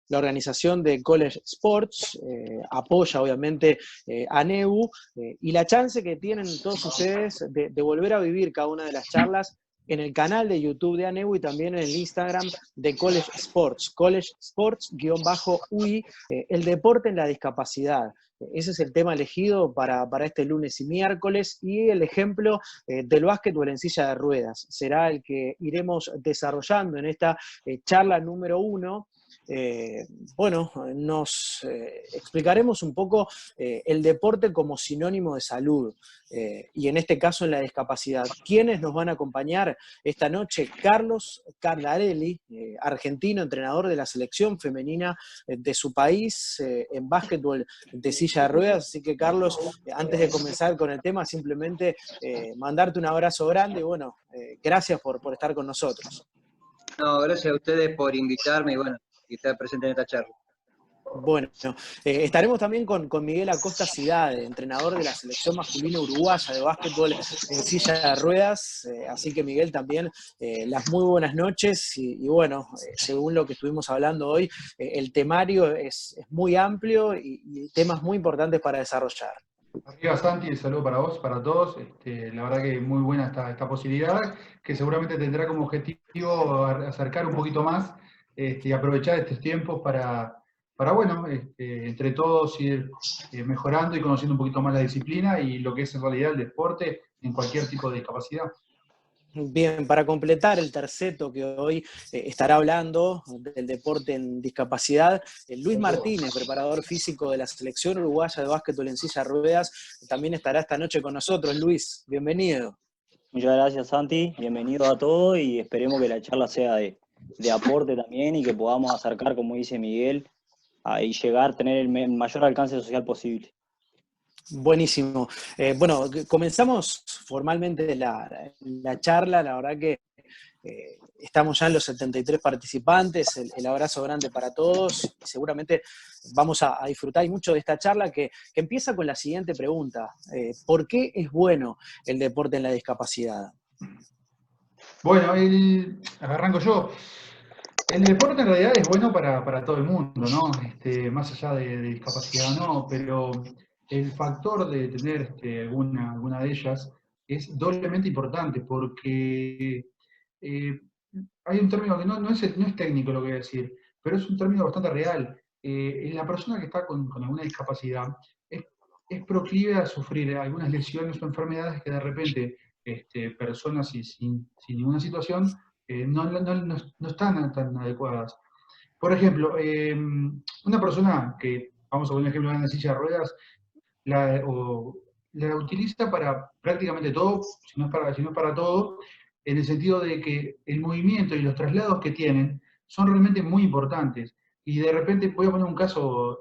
la organización de College Sports, apoya obviamente a NEU, y la chance que tienen todos ustedes de volver a vivir cada una de las charlas en el canal de YouTube de ANEU y también en el Instagram de College Sports, College Sports-UI, el deporte en la discapacidad. Ese es el tema elegido para este lunes y miércoles, y el ejemplo del básquetbol en silla de ruedas será el que iremos desarrollando en esta charla número 1. Bueno, nos explicaremos un poco el deporte como sinónimo de salud, y en este caso en la discapacidad. ¿Quiénes nos van a acompañar esta noche? Carlos Cardarelli, argentino, entrenador de la selección femenina de su país en básquetbol de silla de ruedas. Así que, Carlos, antes de comenzar con el tema, simplemente mandarte un abrazo grande y bueno, gracias por estar con nosotros. No, gracias a ustedes por invitarme y bueno, y estar presente en esta charla. Bueno, estaremos también con Miguel Acosta Cidade, entrenador de la selección masculina uruguaya de básquetbol en silla de ruedas. Así que, Miguel, también las muy buenas noches. Y bueno, según lo que estuvimos hablando hoy, el temario es muy amplio y temas muy importantes para desarrollar. Arriba, Santi, el saludo para vos, para todos. La verdad que muy buena esta posibilidad, que seguramente tendrá como objetivo acercar un poquito más y aprovechar estos tiempos para bueno, entre todos ir mejorando y conociendo un poquito más la disciplina y lo que es en realidad el deporte en cualquier tipo de discapacidad. Bien, para completar el terceto que hoy estará hablando del deporte en discapacidad, Luis Martínez, preparador físico de la selección uruguaya de básquetbol en silla de ruedas, también estará esta noche con nosotros. Luis, bienvenido. Muchas gracias, Santi, bienvenido a todos y esperemos que la charla sea de aporte también y que podamos acercar, como dice Miguel, y llegar a tener el mayor alcance social posible. Buenísimo. Bueno, comenzamos formalmente la charla. La verdad que estamos ya en los 73 participantes. El abrazo grande para todos. Seguramente vamos a disfrutar mucho de esta charla que empieza con la siguiente pregunta. ¿Por qué es bueno el deporte en la discapacidad? Bueno, arranco yo. El deporte en realidad es bueno para todo el mundo, ¿no? Más allá de discapacidad o no, pero el factor de tener alguna de ellas es doblemente importante porque hay un término que no es técnico lo que voy a decir, pero es un término bastante real. La persona que está con alguna discapacidad es proclive a sufrir algunas lesiones o enfermedades que de repente personas sin ninguna situación no están tan adecuadas. Por ejemplo, una persona que, vamos a poner un ejemplo en una silla de ruedas, la utiliza para prácticamente todo, si no es para todo, en el sentido de que el movimiento y los traslados que tienen son realmente muy importantes. Y de repente, voy a poner un caso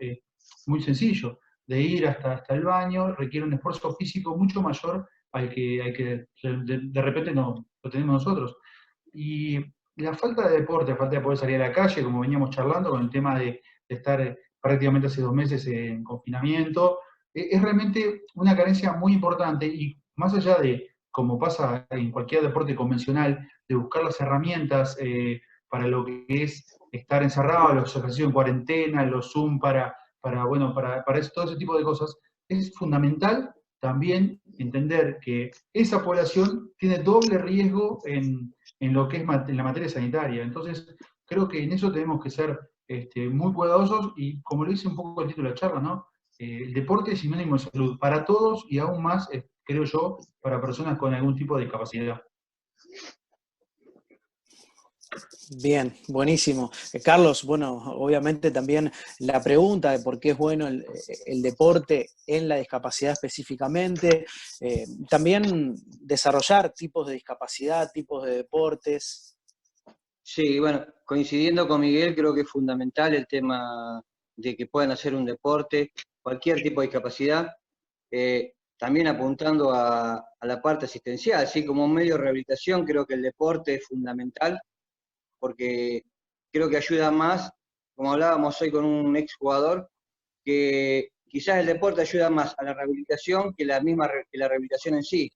muy sencillo, de ir hasta el baño requiere un esfuerzo físico mucho mayor al que de repente no lo tenemos nosotros. Y la falta de deporte, la falta de poder salir a la calle, como veníamos charlando con el tema de estar prácticamente hace 2 meses en confinamiento, es realmente una carencia muy importante y más allá de, como pasa en cualquier deporte convencional, de buscar las herramientas para lo que es estar encerrado, los ejercicios en cuarentena, los Zoom para todo ese tipo de cosas, es fundamental también entender que esa población tiene doble riesgo en lo que es en la materia sanitaria. Entonces, creo que en eso tenemos que ser muy cuidadosos y, como lo dice un poco el título de la charla, ¿no? El deporte es sinónimo de salud para todos y aún más, creo yo, para personas con algún tipo de discapacidad. Bien, buenísimo. Carlos, bueno, obviamente también la pregunta de por qué es bueno el deporte en la discapacidad específicamente, también desarrollar tipos de discapacidad, tipos de deportes. Sí, bueno, coincidiendo con Miguel, creo que es fundamental el tema de que puedan hacer un deporte, cualquier tipo de discapacidad, también apuntando a la parte asistencial, ¿sí? Como un medio de rehabilitación, creo que el deporte es fundamental, porque creo que ayuda más, como hablábamos hoy con un exjugador, que quizás el deporte ayuda más a la rehabilitación que la rehabilitación en sí.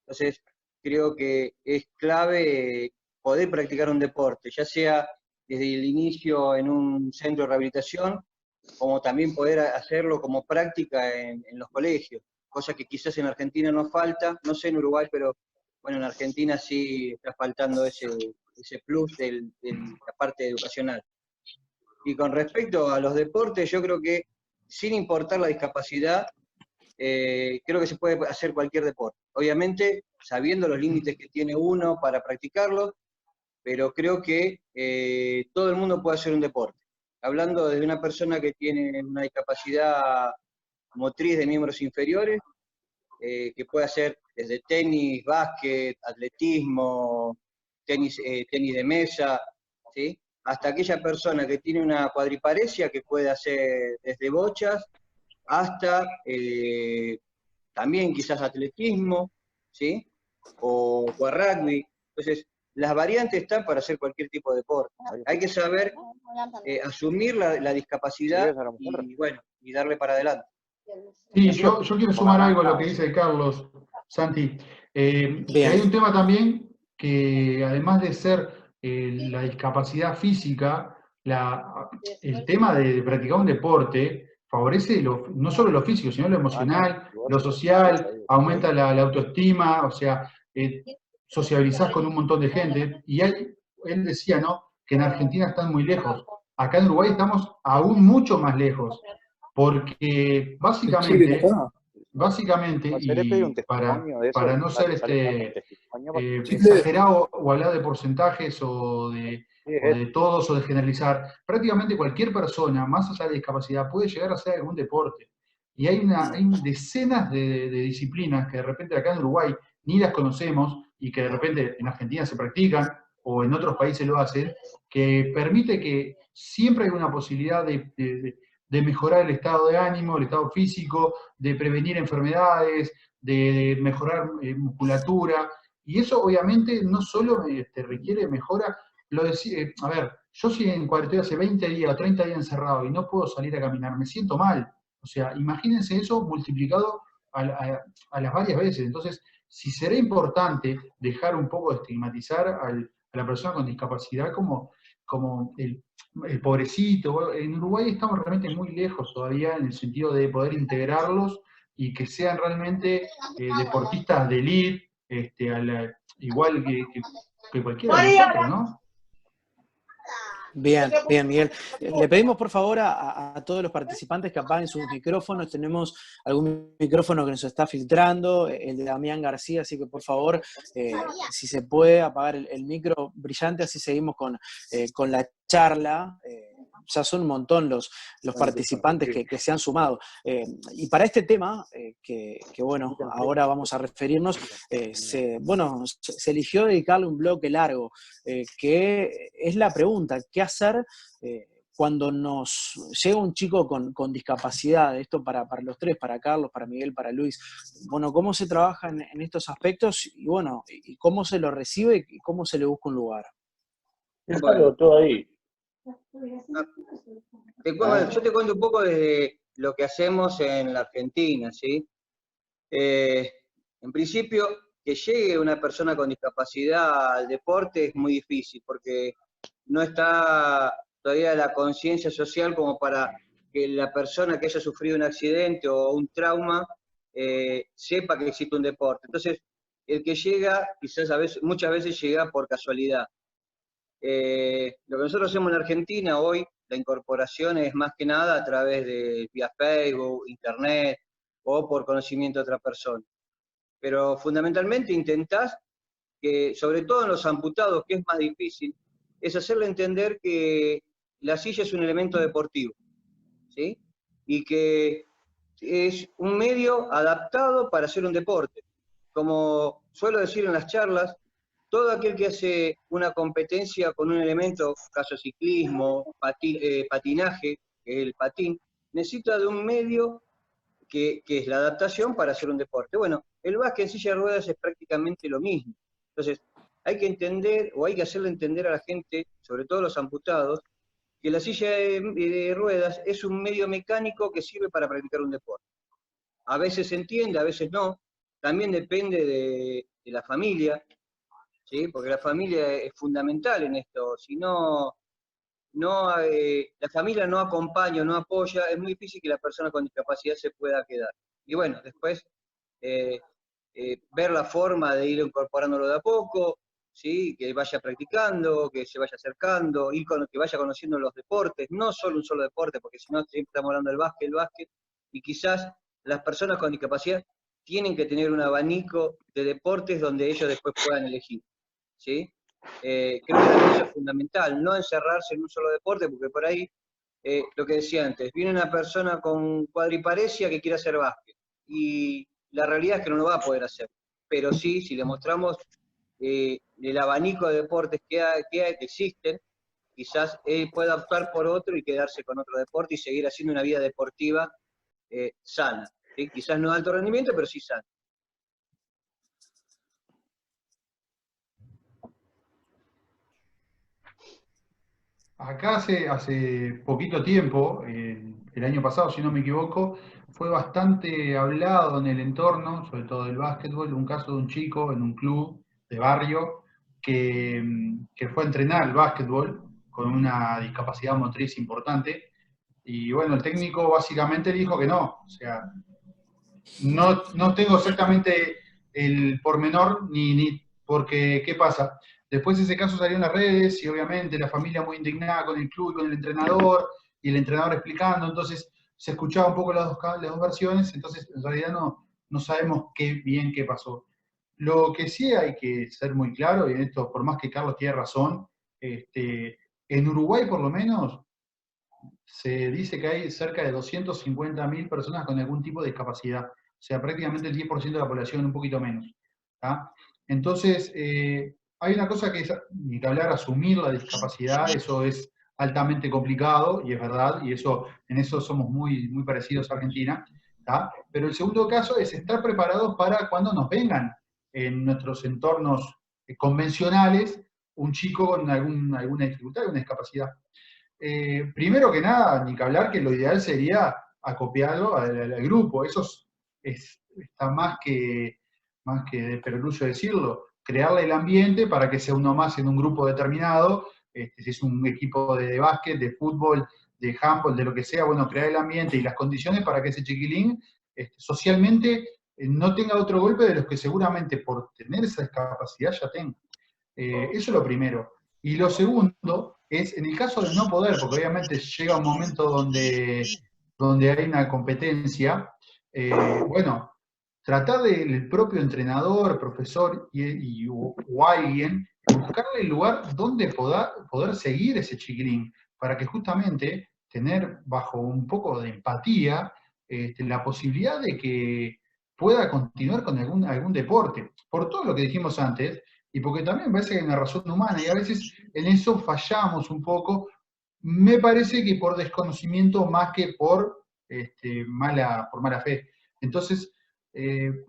Entonces, creo que es clave poder practicar un deporte, ya sea desde el inicio en un centro de rehabilitación, como también poder hacerlo como práctica en los colegios, cosa que quizás en Argentina no falta, no sé en Uruguay, pero bueno, en Argentina sí está faltando ese plus de la parte educacional. Y con respecto a los deportes, yo creo que sin importar la discapacidad, creo que se puede hacer cualquier deporte. Obviamente, sabiendo los límites que tiene uno para practicarlo, pero creo que todo el mundo puede hacer un deporte. Hablando desde una persona que tiene una discapacidad motriz de miembros inferiores, que puede hacer desde tenis, básquet, atletismo, tenis de mesa, ¿sí? Hasta aquella persona que tiene una cuadriparesia que puede hacer desde bochas hasta también quizás atletismo, ¿sí? O rugby. Entonces, las variantes están para hacer cualquier tipo de deporte. Hay que saber asumir la discapacidad y, bueno, y darle para adelante. Sí, yo quiero sumar algo a lo que dice Carlos, Santi. Que hay un tema también que, además de ser la discapacidad física, el tema de practicar un deporte favorece no solo lo físico, sino lo emocional, lo social, aumenta la autoestima, o sea, sociabilizás con un montón de gente. Y él decía, ¿no?, que en Argentina están muy lejos. Acá en Uruguay estamos aún mucho más lejos. Porque básicamente, y para no ser exagerado o hablar de porcentajes o de todos o de generalizar, prácticamente cualquier persona, más allá de discapacidad, puede llegar a hacer algún deporte. Y hay decenas de disciplinas que de repente acá en Uruguay ni las conocemos y que de repente en Argentina se practican o en otros países lo hacen, que permite que siempre hay una posibilidad de mejorar el estado de ánimo, el estado físico, de prevenir enfermedades, de mejorar musculatura. Y eso obviamente no solo requiere mejora. A ver, yo si estoy hace 20 días o 30 días encerrado y no puedo salir a caminar, me siento mal. O sea, imagínense eso multiplicado a las varias veces. Entonces, si será importante dejar un poco de estigmatizar a la persona con discapacidad como el pobrecito. En Uruguay estamos realmente muy lejos todavía en el sentido de poder integrarlos y que sean realmente deportistas de elite, igual que cualquiera de nosotros, ¿no? Bien, bien, Miguel. Le pedimos por favor a todos los participantes que apaguen sus micrófonos. Tenemos algún micrófono que nos está filtrando, el de Damián García, así que por favor, si se puede apagar el micro brillante, así seguimos con la charla. Ya son un montón los participantes que se han sumado. Y para este tema, que bueno, ahora vamos a referirnos, se eligió dedicarle un bloque largo, que es la pregunta, ¿qué hacer cuando nos llega un chico con discapacidad? Esto para los tres, para Carlos, para Miguel, para Luis. Bueno, ¿cómo se trabaja en estos aspectos? Y bueno, y ¿cómo se lo recibe y cómo se le busca un lugar? Déjalo todo ahí. Yo te cuento un poco de lo que hacemos en la Argentina, ¿sí? En principio, que llegue una persona con discapacidad al deporte es muy difícil, porque no está todavía la conciencia social como para que la persona que haya sufrido un accidente o un trauma sepa que existe un deporte. Entonces, el que llega, quizás muchas veces llega por casualidad. Lo que nosotros hacemos en Argentina hoy, la incorporación es más que nada a través de vía Facebook, Internet o por conocimiento de otra persona. Pero fundamentalmente intentás que, sobre todo en los amputados, que es más difícil, es hacerle entender que la silla es un elemento deportivo, ¿sí? Y que es un medio adaptado para hacer un deporte. Como suelo decir en las charlas, todo aquel que hace una competencia con un elemento, caso ciclismo, patinaje, que es el patín, necesita de un medio que es la adaptación para hacer un deporte. Bueno, el básquet en silla de ruedas es prácticamente lo mismo. Entonces, hay que entender, o hay que hacerle entender a la gente, sobre todo a los amputados, que la silla de ruedas es un medio mecánico que sirve para practicar un deporte. A veces se entiende, a veces no. También depende de la familia, ¿sí? Porque la familia es fundamental en esto. Si no, la familia no acompaña o no apoya, es muy difícil que la persona con discapacidad se pueda quedar. Y bueno, después ver la forma de ir incorporándolo de a poco, ¿sí? Que vaya practicando, que se vaya acercando, que vaya conociendo los deportes, no solo un solo deporte, porque si no siempre estamos hablando del básquet, y quizás las personas con discapacidad tienen que tener un abanico de deportes donde ellos después puedan elegir, ¿sí? Creo que también eso es fundamental, no encerrarse en un solo deporte, porque por ahí, lo que decía antes, viene una persona con cuadriparesia que quiere hacer básquet, y la realidad es que no lo va a poder hacer, pero sí, si le mostramos el abanico de deportes que existen, quizás él pueda optar por otro y quedarse con otro deporte y seguir haciendo una vida deportiva sana, ¿sí? Quizás no de alto rendimiento, pero sí sana. Acá hace poquito tiempo, el año pasado, si no me equivoco, fue bastante hablado en el entorno, sobre todo del básquetbol, un caso de un chico en un club de barrio que fue a entrenar el básquetbol con una discapacidad motriz importante. Y bueno, el técnico básicamente dijo que no. O sea, no tengo exactamente el pormenor, ni porque, ¿qué pasa? Después ese caso salió en las redes y obviamente la familia muy indignada con el club y con el entrenador, y el entrenador explicando, entonces se escuchaba un poco las dos versiones, entonces en realidad no sabemos bien qué pasó. Lo que sí hay que ser muy claro, y en esto, por más que Carlos tiene razón, en Uruguay por lo menos se dice que hay cerca de 250.000 personas con algún tipo de discapacidad, o sea, prácticamente el 10% de la población, un poquito menos. ¿Tá? Entonces, hay una cosa que es, ni que hablar, asumir la discapacidad, eso es altamente complicado, y es verdad, y en eso somos muy parecidos a Argentina, ¿tá? Pero el segundo caso es estar preparados para cuando nos vengan en nuestros entornos convencionales un chico con alguna dificultad, alguna discapacidad. Primero que nada, ni que hablar que lo ideal sería acopiarlo al grupo. Eso está más que de perogrullo decirlo. Crearle el ambiente para que sea uno más en un grupo determinado, si es un equipo de básquet, de fútbol, de handball, de lo que sea, bueno, crear el ambiente y las condiciones para que ese chiquilín socialmente no tenga otro golpe de los que seguramente por tener esa discapacidad ya tenga. Eso es lo primero. Y lo segundo es, en el caso de no poder, porque obviamente llega un momento donde hay una competencia, bueno, tratar del propio entrenador, profesor o alguien, buscarle el lugar donde poder seguir ese chiquilín, para que justamente tener bajo un poco de empatía la posibilidad de que pueda continuar con algún deporte. Por todo lo que dijimos antes, y porque también parece que hay una razón humana, y a veces en eso fallamos un poco, me parece que por desconocimiento más que por mala fe. Entonces,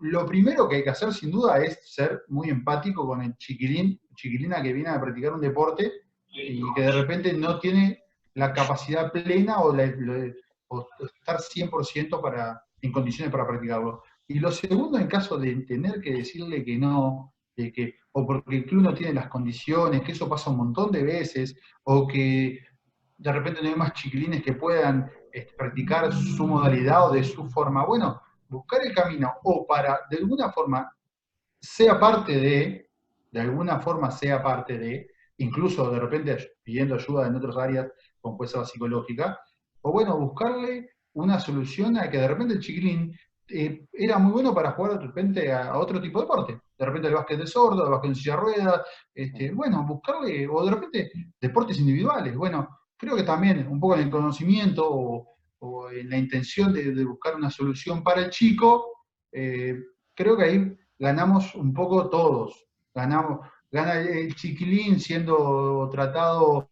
lo primero que hay que hacer sin duda es ser muy empático con el chiquilina que viene a practicar un deporte y que de repente no tiene la capacidad plena o estar 100% en condiciones para practicarlo. Y lo segundo, en caso de tener que decirle que no, o porque el club no tiene las condiciones, que eso pasa un montón de veces, o que de repente no hay más chiquilines que puedan practicar su modalidad o de su forma. Bueno, buscar el camino, o para, de alguna forma, alguna forma sea parte de, incluso de repente pidiendo ayuda en otras áreas, como puede ser la psicológica, o bueno, buscarle una solución a que de repente el chiquilín era muy bueno para jugar de repente a otro tipo de deporte. De repente el básquet de sordo, el básquet en silla de ruedas, bueno, buscarle, o de repente deportes individuales. Bueno, creo que también un poco en el conocimiento o en la intención de buscar una solución para el chico, creo que ahí ganamos un poco todos. Gana el chiquilín siendo tratado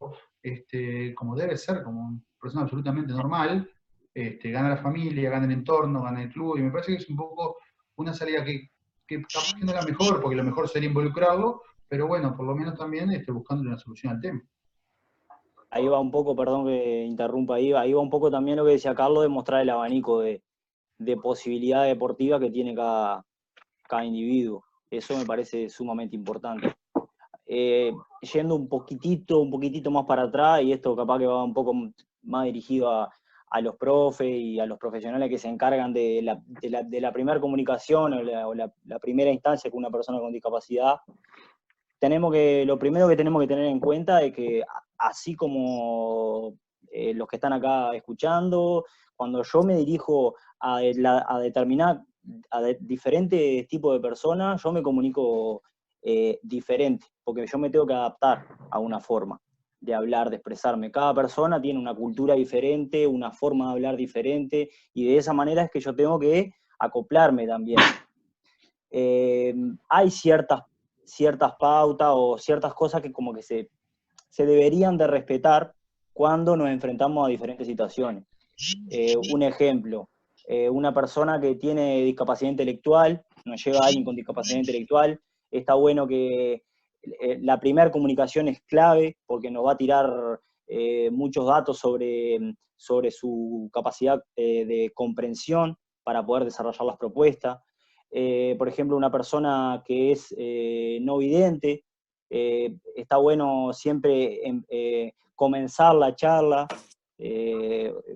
como debe ser, como una persona absolutamente normal, gana la familia, gana el entorno, gana el club, y me parece que es un poco una salida que capaz que no es la mejor, porque lo mejor sería involucrarlo, pero bueno, por lo menos también buscando una solución al tema. Ahí va un poco, perdón que interrumpa, ahí va un poco también lo que decía Carlos, de mostrar el abanico de posibilidad deportiva que tiene cada individuo. Eso me parece sumamente importante. yendo un poquitito más para atrás, y esto capaz que va un poco más dirigido a los profes y a los profesionales que se encargan de la primera comunicación o la primera instancia con una persona con discapacidad. Lo primero que tenemos que tener en cuenta es que, así como los que están acá escuchando, cuando yo me dirijo a diferentes tipos de personas, yo me comunico diferente, porque yo me tengo que adaptar a una forma de hablar, de expresarme. Cada persona tiene una cultura diferente, una forma de hablar diferente, y de esa manera es que yo tengo que acoplarme también. Hay ciertas pautas o ciertas cosas que como que se deberían de respetar cuando nos enfrentamos a diferentes situaciones. Un ejemplo, una persona que tiene discapacidad intelectual, nos llega alguien con discapacidad intelectual, está bueno que la primera comunicación es clave, porque nos va a tirar muchos datos sobre su capacidad de comprensión para poder desarrollar las propuestas. Por ejemplo, una persona que es no vidente, está bueno siempre comenzar la charla,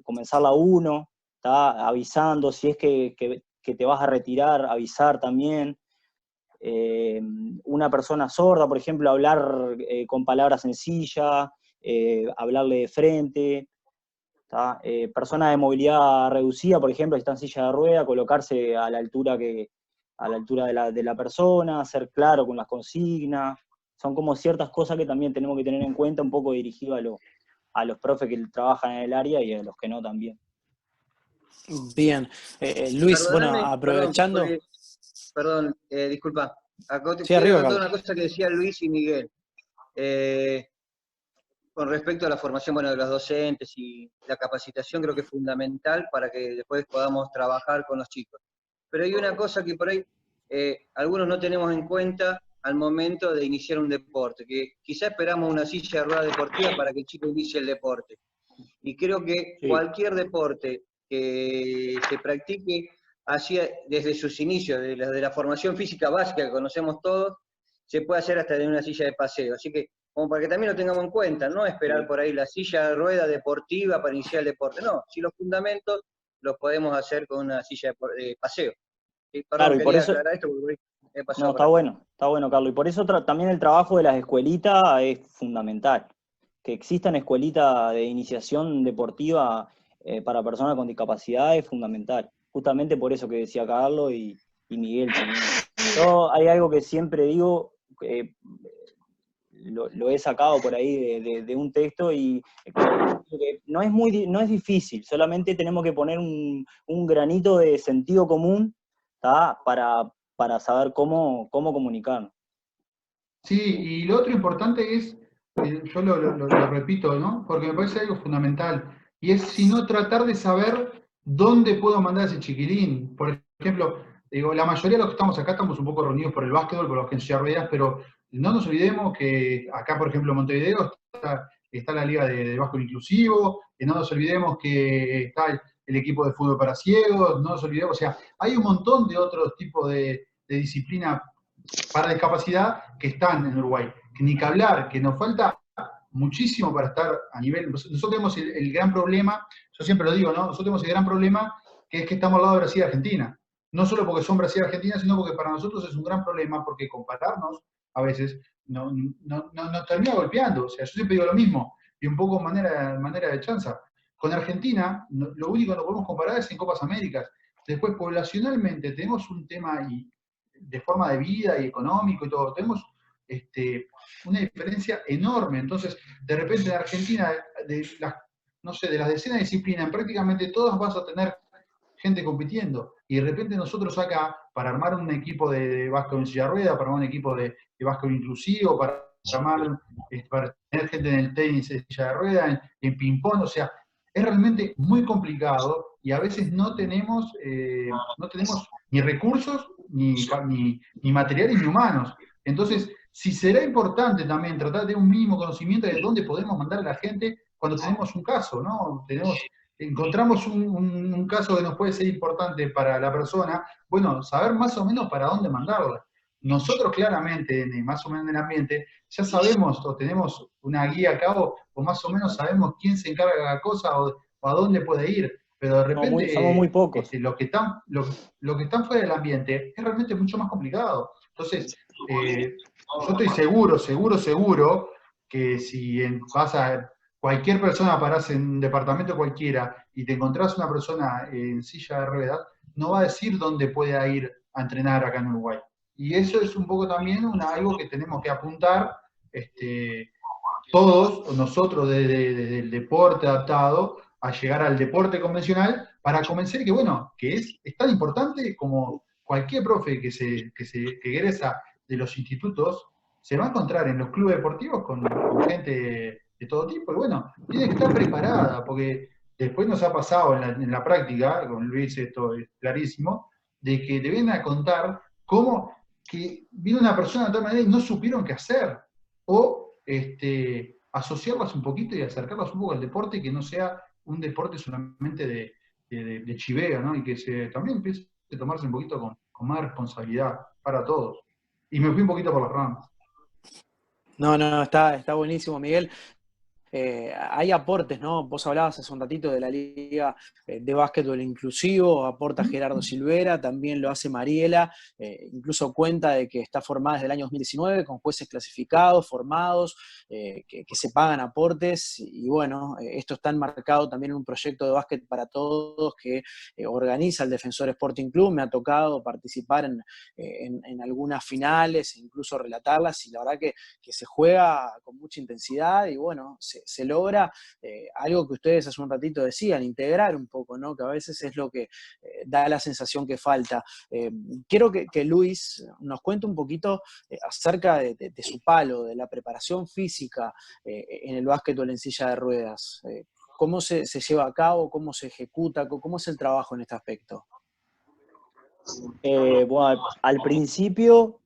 comenzarla uno, ¿tá? Avisando, si es que te vas a retirar, avisar también. Una persona sorda, por ejemplo, hablar con palabras sencillas, hablarle de frente. Personas de movilidad reducida, por ejemplo, si está en silla de rueda, colocarse a la altura de la persona, ser claro con las consignas. Son como ciertas cosas que también tenemos que tener en cuenta, un poco dirigido a los profes que trabajan en el área y a los que no también. Bien. Luis, bueno, Perdóname, aprovechando... Perdón, disculpa. Acá Sí, quiero arriba, anotar Carlos. una cosa que decía Luis y Miguel. Con respecto a la formación, bueno, de los docentes y la capacitación, creo que es fundamental para que después podamos trabajar con los chicos. Pero hay una cosa que por ahí algunos no tenemos en cuenta al momento de iniciar un deporte, que quizá esperamos una silla de ruedas deportiva para que el chico inicie el deporte. Y creo que Sí. cualquier deporte que se practique así desde sus inicios, de la formación física básica que conocemos todos, se puede hacer hasta en una silla de paseo. Así que, como para que también lo tengamos en cuenta, no esperar por ahí la silla de rueda deportiva para iniciar el deporte, no, si los fundamentos los podemos hacer con una silla de paseo. Sí, perdón, Claro, y por quería eso, aclarar esto porque he pasado no, por acá. está bueno, Carlos, y por eso también el trabajo de las escuelitas es fundamental. Que existan escuelitas de iniciación deportiva para personas con discapacidad es fundamental. Justamente por eso que decía Carlos y Miguel también. Yo hay algo que siempre digo, lo he sacado por ahí de un texto, y que no es difícil, solamente tenemos que poner un granito de sentido común, ¿tá? Para saber cómo comunicarnos. Sí, y lo otro importante es, yo lo repito, ¿no? Porque me parece algo fundamental, y es si no tratar de saber dónde puedo mandar a ese chiquilín. Por ejemplo, digo, la mayoría de los que estamos acá estamos un poco reunidos por el básquetbol, por los que en silla de ruedas, pero no nos olvidemos que acá, por ejemplo, en Montevideo está la Liga de Básquetbol Inclusivo, no nos olvidemos que está el equipo de fútbol para ciegos, no nos olvidemos, o sea, hay un montón de otros tipos de disciplinas para discapacidad que están en Uruguay. Que ni que hablar, que nos falta muchísimo para estar a nivel... Nosotros tenemos el gran problema, yo siempre lo digo, ¿no? Nosotros tenemos el gran problema que es que estamos al lado de Brasil y Argentina. No solo porque son Brasil y Argentina, sino porque para nosotros es un gran problema, porque compararnos a veces nos termina golpeando. O sea, yo siempre digo lo mismo, y un poco manera de chanza. Con Argentina, lo único que nos podemos comparar es en Copas Américas. Después, poblacionalmente, tenemos un tema de forma de vida y económico y todo, tenemos una diferencia enorme. Entonces, de repente en Argentina, no sé, de las decenas de disciplinas, en prácticamente todas vas a tener gente compitiendo. Y de repente nosotros acá, para armar un equipo de básquetbol en silla de rueda, para armar un equipo de básquetbol inclusivo, para tener gente en el tenis en silla de rueda, en ping-pong, o sea, es realmente muy complicado, y a veces no tenemos ni recursos, ni materiales, ni humanos. Entonces, si será importante también tratar de un mínimo conocimiento de dónde podemos mandar a la gente cuando tenemos un caso, ¿no? Encontramos un caso que nos puede ser importante para la persona, bueno, saber más o menos para dónde mandarla. nosotros claramente, más o menos en el ambiente, ya sabemos o tenemos una guía a cabo, o más o menos sabemos quién se encarga de cada cosa o a dónde puede ir, pero de No, somos muy repente pocos. lo que están fuera del ambiente es realmente mucho más complicado. Entonces, yo estoy seguro que si vas a cualquier persona parás en un departamento cualquiera y te encontrás una persona en silla de ruedas, no va a decir dónde puede ir a entrenar acá en Uruguay. Y eso es un poco también algo que tenemos que apuntar todos, nosotros desde el deporte adaptado, a llegar al deporte convencional para convencer que, bueno, que es tan importante como cualquier profe que egresa de los institutos, se va a encontrar en los clubes deportivos con gente de todo tipo, y bueno, tiene que estar preparada, porque después nos ha pasado en la práctica, con Luis esto es clarísimo, de que te vienen a contar cómo que vino una persona de tal manera y no supieron qué hacer, o asociarlas un poquito y acercarlas un poco al deporte, que no sea un deporte solamente de chiveo, ¿no? Y que también empiece a tomarse un poquito con más responsabilidad para todos. Y me fui un poquito por las ramas. No, está buenísimo, Miguel. Hay aportes, ¿no? Vos hablabas hace un ratito de la Liga de Básquetbol Inclusivo, aporta Gerardo Silvera, también lo hace Mariela, incluso cuenta de que está formada desde el año 2019 con jueces clasificados, formados, que se pagan aportes, y bueno, esto está enmarcado también en un proyecto de básquet para todos que organiza el Defensor Sporting Club. Me ha tocado participar en algunas finales, incluso relatarlas, y la verdad que se juega con mucha intensidad y bueno, se logra algo que ustedes hace un ratito decían, integrar un poco, ¿no? Que a veces es lo que da la sensación que falta. Quiero que Luis nos cuente un poquito acerca de su palo, de la preparación física en el básquetbol en silla de ruedas. ¿Cómo se lleva a cabo? ¿Cómo se ejecuta? ¿Cómo es el trabajo en este aspecto? Bueno, al principio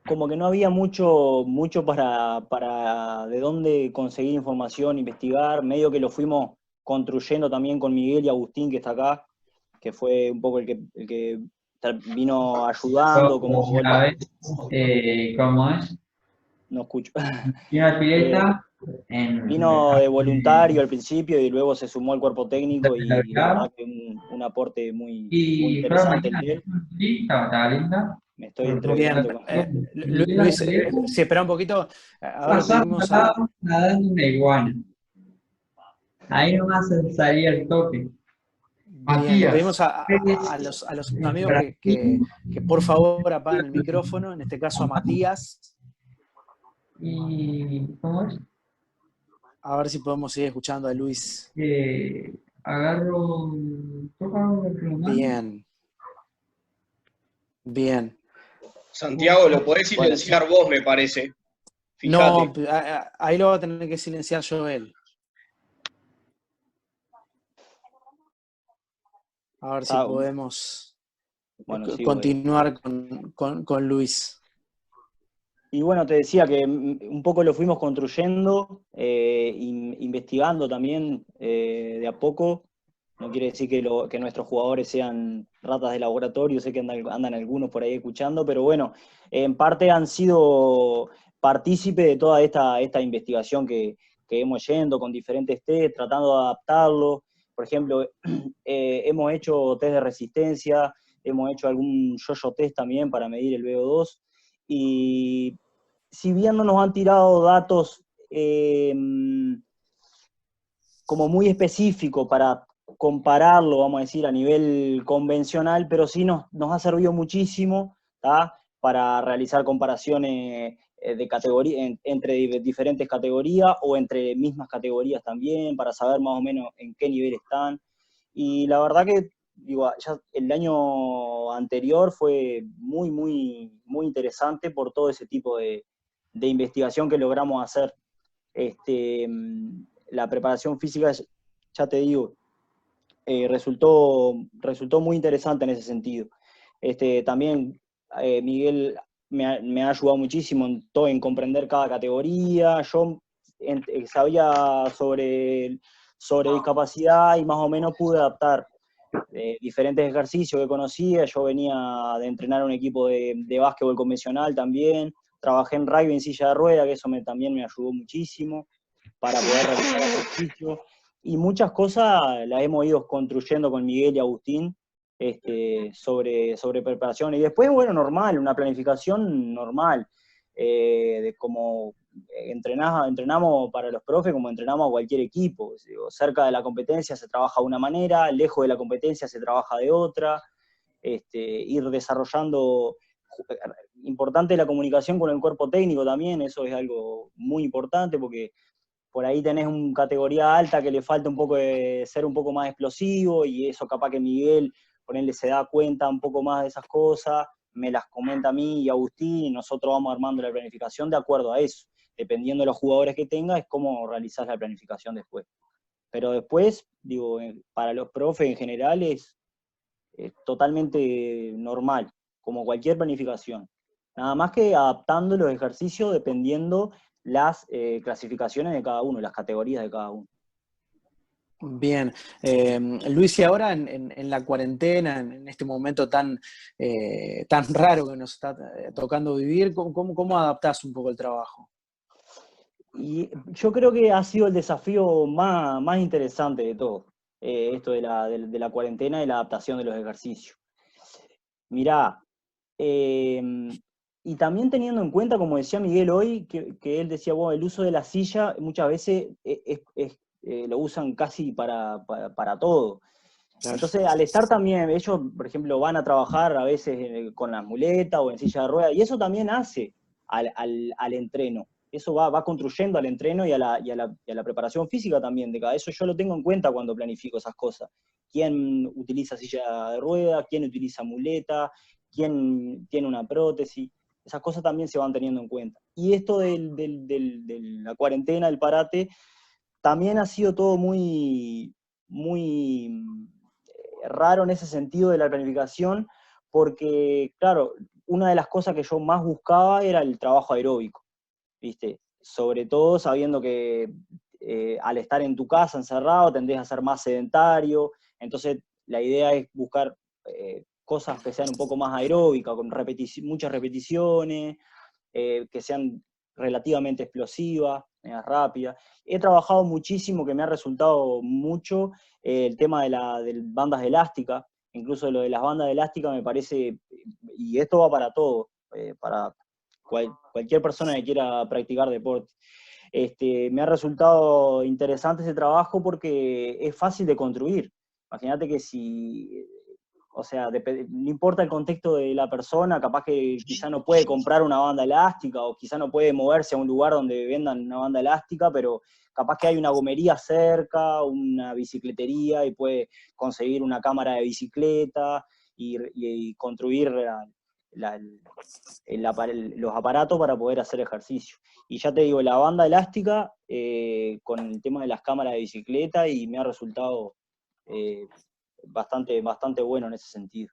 como que no había mucho para de dónde conseguir información, investigar, medio que lo fuimos construyendo también con Miguel y Agustín, que está acá, que fue un poco el que vino ayudando, como vos ¿Cómo es? no escucho. Y una pileta Vino de voluntario al principio y luego se sumó al cuerpo técnico y la Claro. verdad que un aporte muy Y interesante el de él. estaba linda. Me estoy Bien, entrevistando. Luis, si espera un poquito, ahora tuvimos a... nadando una iguana. Ahí nomás salía el toque. Bien, le Matías. pedimos a los amigos que por favor apaguen el micrófono, en este caso a Matías. ¿Y cómo es? A ver si podemos seguir escuchando a Luis. Agarro, toco el plumón. Bien. Santiago, lo podés silenciar vos, me parece. Fíjate. No, ahí lo va a tener que silenciar Joel. A ver si podemos continuar con Luis. Y bueno, te decía que un poco lo fuimos construyendo, investigando también de a poco. No quiere decir que nuestros jugadores sean ratas de laboratorio, sé que andan algunos por ahí escuchando, pero bueno, en parte han sido partícipes de toda esta investigación que hemos yendo con diferentes test, tratando de adaptarlo. Por ejemplo, hemos hecho test de resistencia, hemos hecho algún yo-yo test también para medir el VO2, y si bien no nos han tirado datos como muy específicos para compararlo, vamos a decir, a nivel convencional, pero sí nos ha servido muchísimo, ¿tá? Para realizar comparaciones de categoría, entre diferentes categorías o entre mismas categorías también, para saber más o menos en qué nivel están. Y la verdad que digo, ya el año anterior fue muy, muy, muy interesante por todo ese tipo de investigación que logramos hacer. La preparación física, ya te digo, resultó muy interesante en ese sentido. También Miguel me ha ayudado muchísimo en comprender cada categoría. Yo sabía sobre discapacidad y más o menos pude adaptar diferentes ejercicios que conocía. Yo venía de entrenar un equipo de básquetbol convencional también, trabajé en rugby en silla de rueda, que eso también me ayudó muchísimo para poder realizar ejercicio, y muchas cosas las hemos ido construyendo con Miguel y Agustín, sobre preparación. Y después, bueno, normal, una planificación normal, de cómo entrenamos para los profes como entrenamos a cualquier equipo. Digo, cerca de la competencia se trabaja de una manera, lejos de la competencia se trabaja de otra, ir desarrollando. Importante la comunicación con el cuerpo técnico también, eso es algo muy importante, porque por ahí tenés un categoría alta que le falta un poco de ser un poco más explosivo, y eso capaz que Miguel, ponele, se da cuenta un poco más de esas cosas, me las comenta a mí y a Agustín, y nosotros vamos armando la planificación de acuerdo a eso. Dependiendo de los jugadores que tengas, es cómo realizás la planificación después. Pero después, digo, para los profes en general es totalmente normal, como cualquier planificación. Nada más que adaptando los ejercicios dependiendo las clasificaciones de cada uno, las categorías de cada uno. Bien. Luis, y ahora en la cuarentena, en este momento tan raro que nos está tocando vivir, ¿cómo adaptás un poco el trabajo? Y yo creo que ha sido el desafío más interesante de todo, esto de la cuarentena y la adaptación de los ejercicios. Mirá, y también teniendo en cuenta, como decía Miguel hoy, que él decía, bueno, el uso de la silla muchas veces lo usan casi para todo. Claro. Entonces, al estar también, ellos, por ejemplo, van a trabajar a veces con las muletas o en silla de ruedas, y eso también hace al entreno. Eso va construyendo al entreno y a la preparación física también de cada. Eso yo lo tengo en cuenta cuando planifico esas cosas. ¿Quién utiliza silla de ruedas? ¿Quién utiliza muleta? ¿Quién tiene una prótesis? Esas cosas también se van teniendo en cuenta. Y esto de la cuarentena, el parate, también ha sido todo muy raro en ese sentido de la planificación, porque, claro, una de las cosas que yo más buscaba era el trabajo aeróbico, ¿viste? Sobre todo sabiendo que al estar en tu casa encerrado tendés a ser más sedentario, entonces la idea es buscar cosas que sean un poco más aeróbicas, con muchas repeticiones, que sean relativamente explosivas, rápidas. He trabajado muchísimo, que me ha resultado mucho, el tema de bandas elásticas. Incluso lo de las bandas elásticas me parece, y esto va para todo, para cualquier persona que quiera practicar deporte. Me ha resultado interesante ese trabajo porque es fácil de construir. Imagínate que o sea, no importa el contexto de la persona, capaz que quizá no puede comprar una banda elástica, o quizá no puede moverse a un lugar donde vendan una banda elástica, pero capaz que hay una gomería cerca, una bicicletería, y puede conseguir una cámara de bicicleta y construir los aparatos para poder hacer ejercicio. Y ya te digo, la banda elástica, con el tema de las cámaras de bicicleta, y me ha resultado bastante bueno en ese sentido.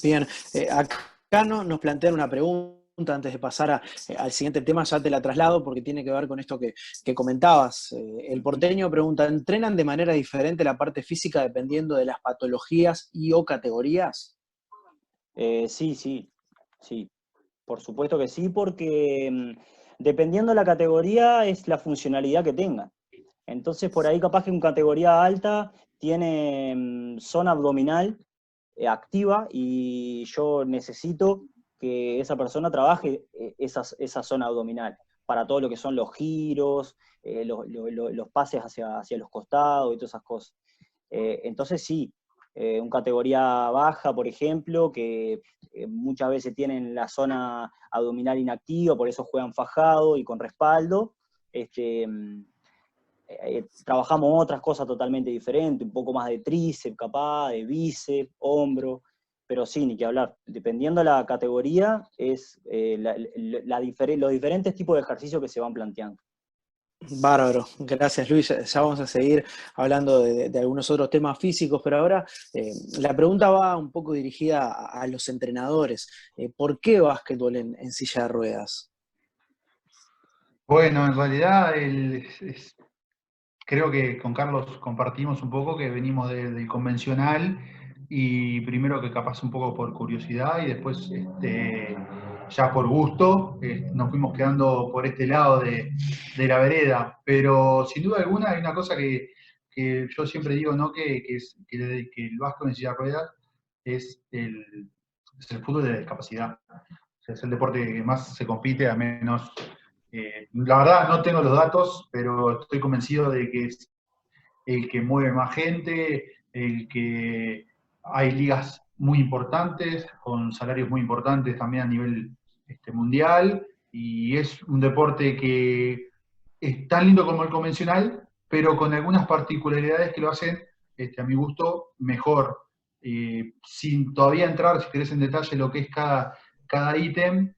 Bien, acá nos plantean una pregunta antes de pasar al siguiente tema, ya te la traslado porque tiene que ver con esto que comentabas. El porteño pregunta, ¿entrenan de manera diferente la parte física dependiendo de las patologías y o categorías? Sí, por supuesto que sí, porque dependiendo de la categoría es la funcionalidad que tenga. Entonces, por ahí capaz que en categoría alta tiene zona abdominal activa, y yo necesito que esa persona trabaje esa zona abdominal para todo lo que son los giros, los pases hacia los costados y todas esas cosas. Entonces sí, un categoría baja, por ejemplo, que muchas veces tienen la zona abdominal inactiva, por eso juegan fajado y con respaldo, trabajamos otras cosas totalmente diferentes, un poco más de tríceps capaz, de bíceps, hombro, pero sí, ni que hablar. Dependiendo de la categoría, es los diferentes tipos de ejercicios que se van planteando. Bárbaro, gracias Luis. Ya vamos a seguir hablando de algunos otros temas físicos, pero ahora la pregunta va un poco dirigida a los entrenadores. ¿Por qué básquetbol en silla de ruedas? Bueno, en realidad creo que con Carlos compartimos un poco que venimos del convencional y primero que capaz un poco por curiosidad y después ya por gusto nos fuimos quedando por este lado de la vereda. Pero sin duda alguna hay una cosa que yo siempre digo, ¿no? que el básquet en silla de ruedas es el fútbol de la discapacidad. O sea, es el deporte que más se compite, a menos... la verdad no tengo los datos, pero estoy convencido de que es el que mueve más gente, el que hay ligas muy importantes, con salarios muy importantes también a nivel mundial, y es un deporte que es tan lindo como el convencional, pero con algunas particularidades que lo hacen, a mi gusto, mejor. Sin todavía entrar, si querés en detalle, lo que es cada ítem,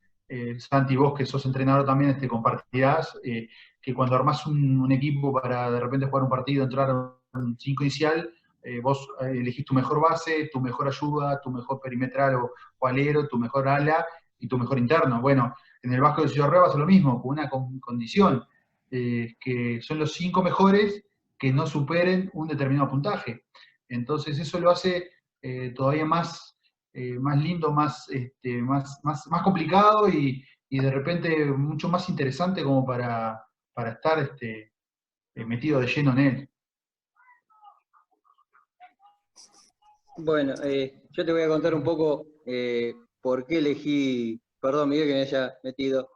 Santi, vos que sos entrenador también, compartirás que cuando armás un equipo para de repente jugar un partido, entrar a un 5 inicial, vos elegís tu mejor base, tu mejor ayuda, tu mejor perimetral o alero, tu mejor ala y tu mejor interno. Bueno, en el básquet de Ciudad Real pasa lo mismo, con una condición, que son los 5 mejores que no superen un determinado puntaje. Entonces eso lo hace todavía más lindo, más complicado y de repente mucho más interesante como para estar metido de lleno en él. Bueno, yo te voy a contar un poco por qué elegí, perdón Miguel que me haya metido,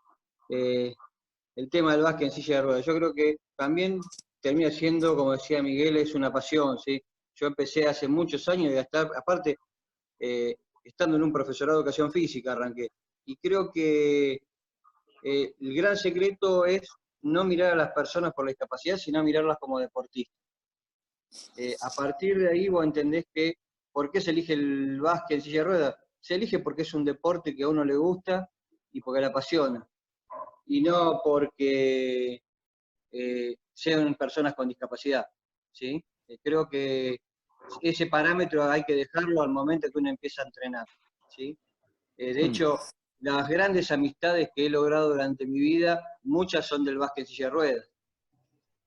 el tema del básquet en silla de ruedas. Yo creo que también termina siendo, como decía Miguel, es una pasión, ¿sí? Yo empecé hace muchos años y aparte, estando en un profesorado de educación física arranqué, y creo que el gran secreto es no mirar a las personas por la discapacidad, sino mirarlas como deportistas. A partir de ahí vos entendés que ¿por qué se elige el básquet en silla de ruedas? Se elige porque es un deporte que a uno le gusta y porque le apasiona. Y no porque sean personas con discapacidad, ¿sí? Creo que ese parámetro hay que dejarlo al momento que uno empieza a entrenar, ¿sí? De hecho, las grandes amistades que he logrado durante mi vida, muchas son del básquet en silla de ruedas.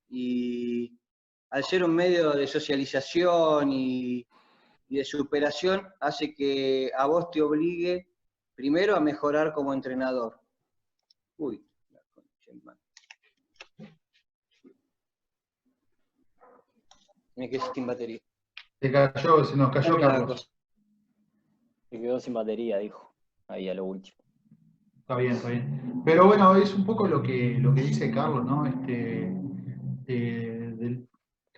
Y al ser un medio de socialización y de superación, hace que a vos te obligue primero a mejorar como entrenador. Uy, la concha en mano. Me quedé sin batería. Se nos cayó Carlos. Se quedó sin batería, dijo. Ahí a lo último. Está bien, está bien. Pero bueno, es un poco lo que dice Carlos, ¿no?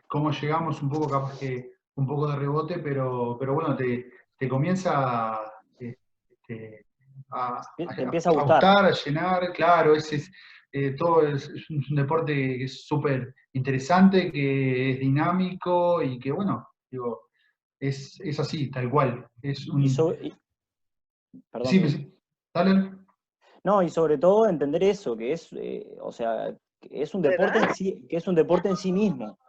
Cómo llegamos un poco, capaz que un poco de rebote, pero bueno, te comienza te empieza a gustar, a llenar, claro, todo es un deporte que es súper interesante, que es dinámico y que, bueno, digo, es así, tal cual. Es un... Perdón. Sí, dale. No, y sobre todo entender eso, que es, o sea, que es un deporte en sí mismo.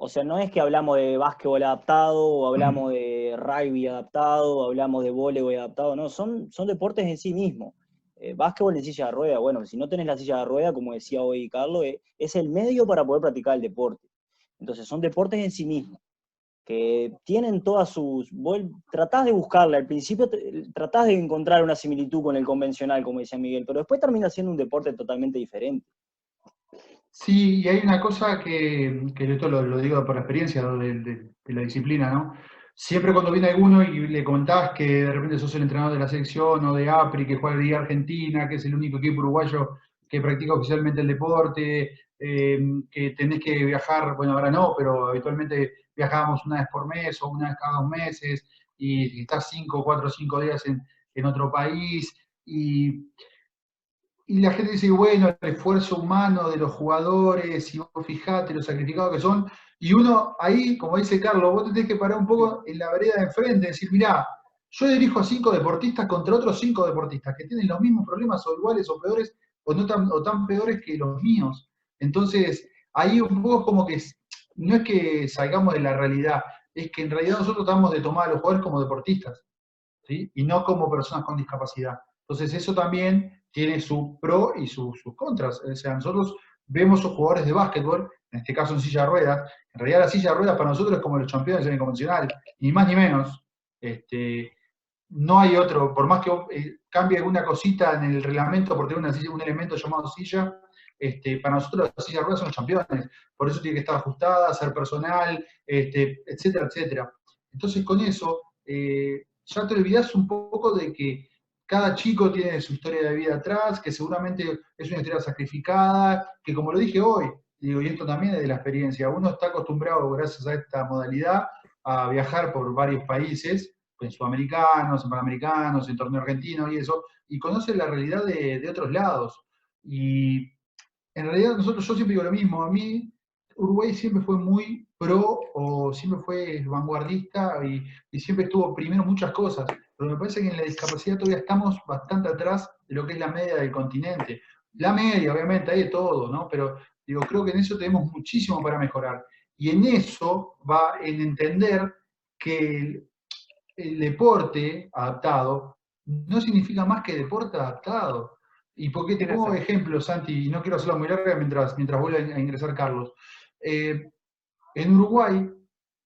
O sea, no es que hablamos de básquetbol adaptado, o hablamos de rugby adaptado, o hablamos de voleibol adaptado, no, son deportes en sí mismos. Básquetbol en silla de rueda, bueno, si no tenés la silla de rueda, como decía hoy Carlos, es el medio para poder practicar el deporte. Entonces son deportes en sí mismos, que tienen todas sus... Vos tratás de buscarla, al principio tratás de encontrar una similitud con el convencional, como decía Miguel, pero después termina siendo un deporte totalmente diferente. Sí, y hay una cosa que esto lo digo por la experiencia, ¿no? de la disciplina, ¿no? Siempre cuando viene alguno y le comentás que de repente sos el entrenador de la selección o de APRI, que juega en Liga Argentina, que es el único equipo uruguayo que practica oficialmente el deporte, que tenés que viajar, bueno, ahora no, pero habitualmente viajábamos una vez por mes o una vez cada 2 meses, y estás 4 o 5 días en otro país, y la gente dice, bueno, el esfuerzo humano de los jugadores, y vos fijate lo sacrificados que son, y uno ahí, como dice Carlos, vos te tenés que parar un poco en la vereda de enfrente, y decir, mirá, yo dirijo a 5 deportistas contra otros 5 deportistas que tienen los mismos problemas o iguales o peores, o tan peores que los míos. Entonces, ahí un poco como que no es que salgamos de la realidad, es que en realidad nosotros tratamos de tomar a los jugadores como deportistas, ¿sí? Y no como personas con discapacidad. Entonces eso también tiene su pro y sus contras. O sea, nosotros vemos a jugadores de básquetbol en este caso en silla de ruedas. En realidad la silla de ruedas para nosotros es como los campeones en el convencional, ni más ni menos. No hay otro, por más que cambie alguna cosita en el reglamento por tener un elemento llamado silla, para nosotros las sillas de ruedas son los campeones, por eso tiene que estar ajustada, ser personal, etcétera, etcétera. Entonces con eso ya te olvidás un poco de que cada chico tiene su historia de vida atrás, que seguramente es una historia sacrificada, que como lo dije hoy, digo, y esto también es de la experiencia, uno está acostumbrado, gracias a esta modalidad, a viajar por varios países, en sudamericanos, en panamericanos, en torneo argentino y eso, y conoce la realidad de otros lados. Y en realidad yo siempre digo lo mismo, a mí Uruguay siempre fue muy pro o siempre fue vanguardista y siempre estuvo primero muchas cosas, pero me parece que en la discapacidad todavía estamos bastante atrás de lo que es la media del continente. La media, obviamente, hay de todo, ¿no? Pero digo, creo que en eso tenemos muchísimo para mejorar. Y en eso va en entender que el deporte adaptado no significa más que deporte adaptado. Y porque te pongo ejemplos, Santi, y no quiero hacerlo muy larga mientras vuelve a ingresar Carlos. En Uruguay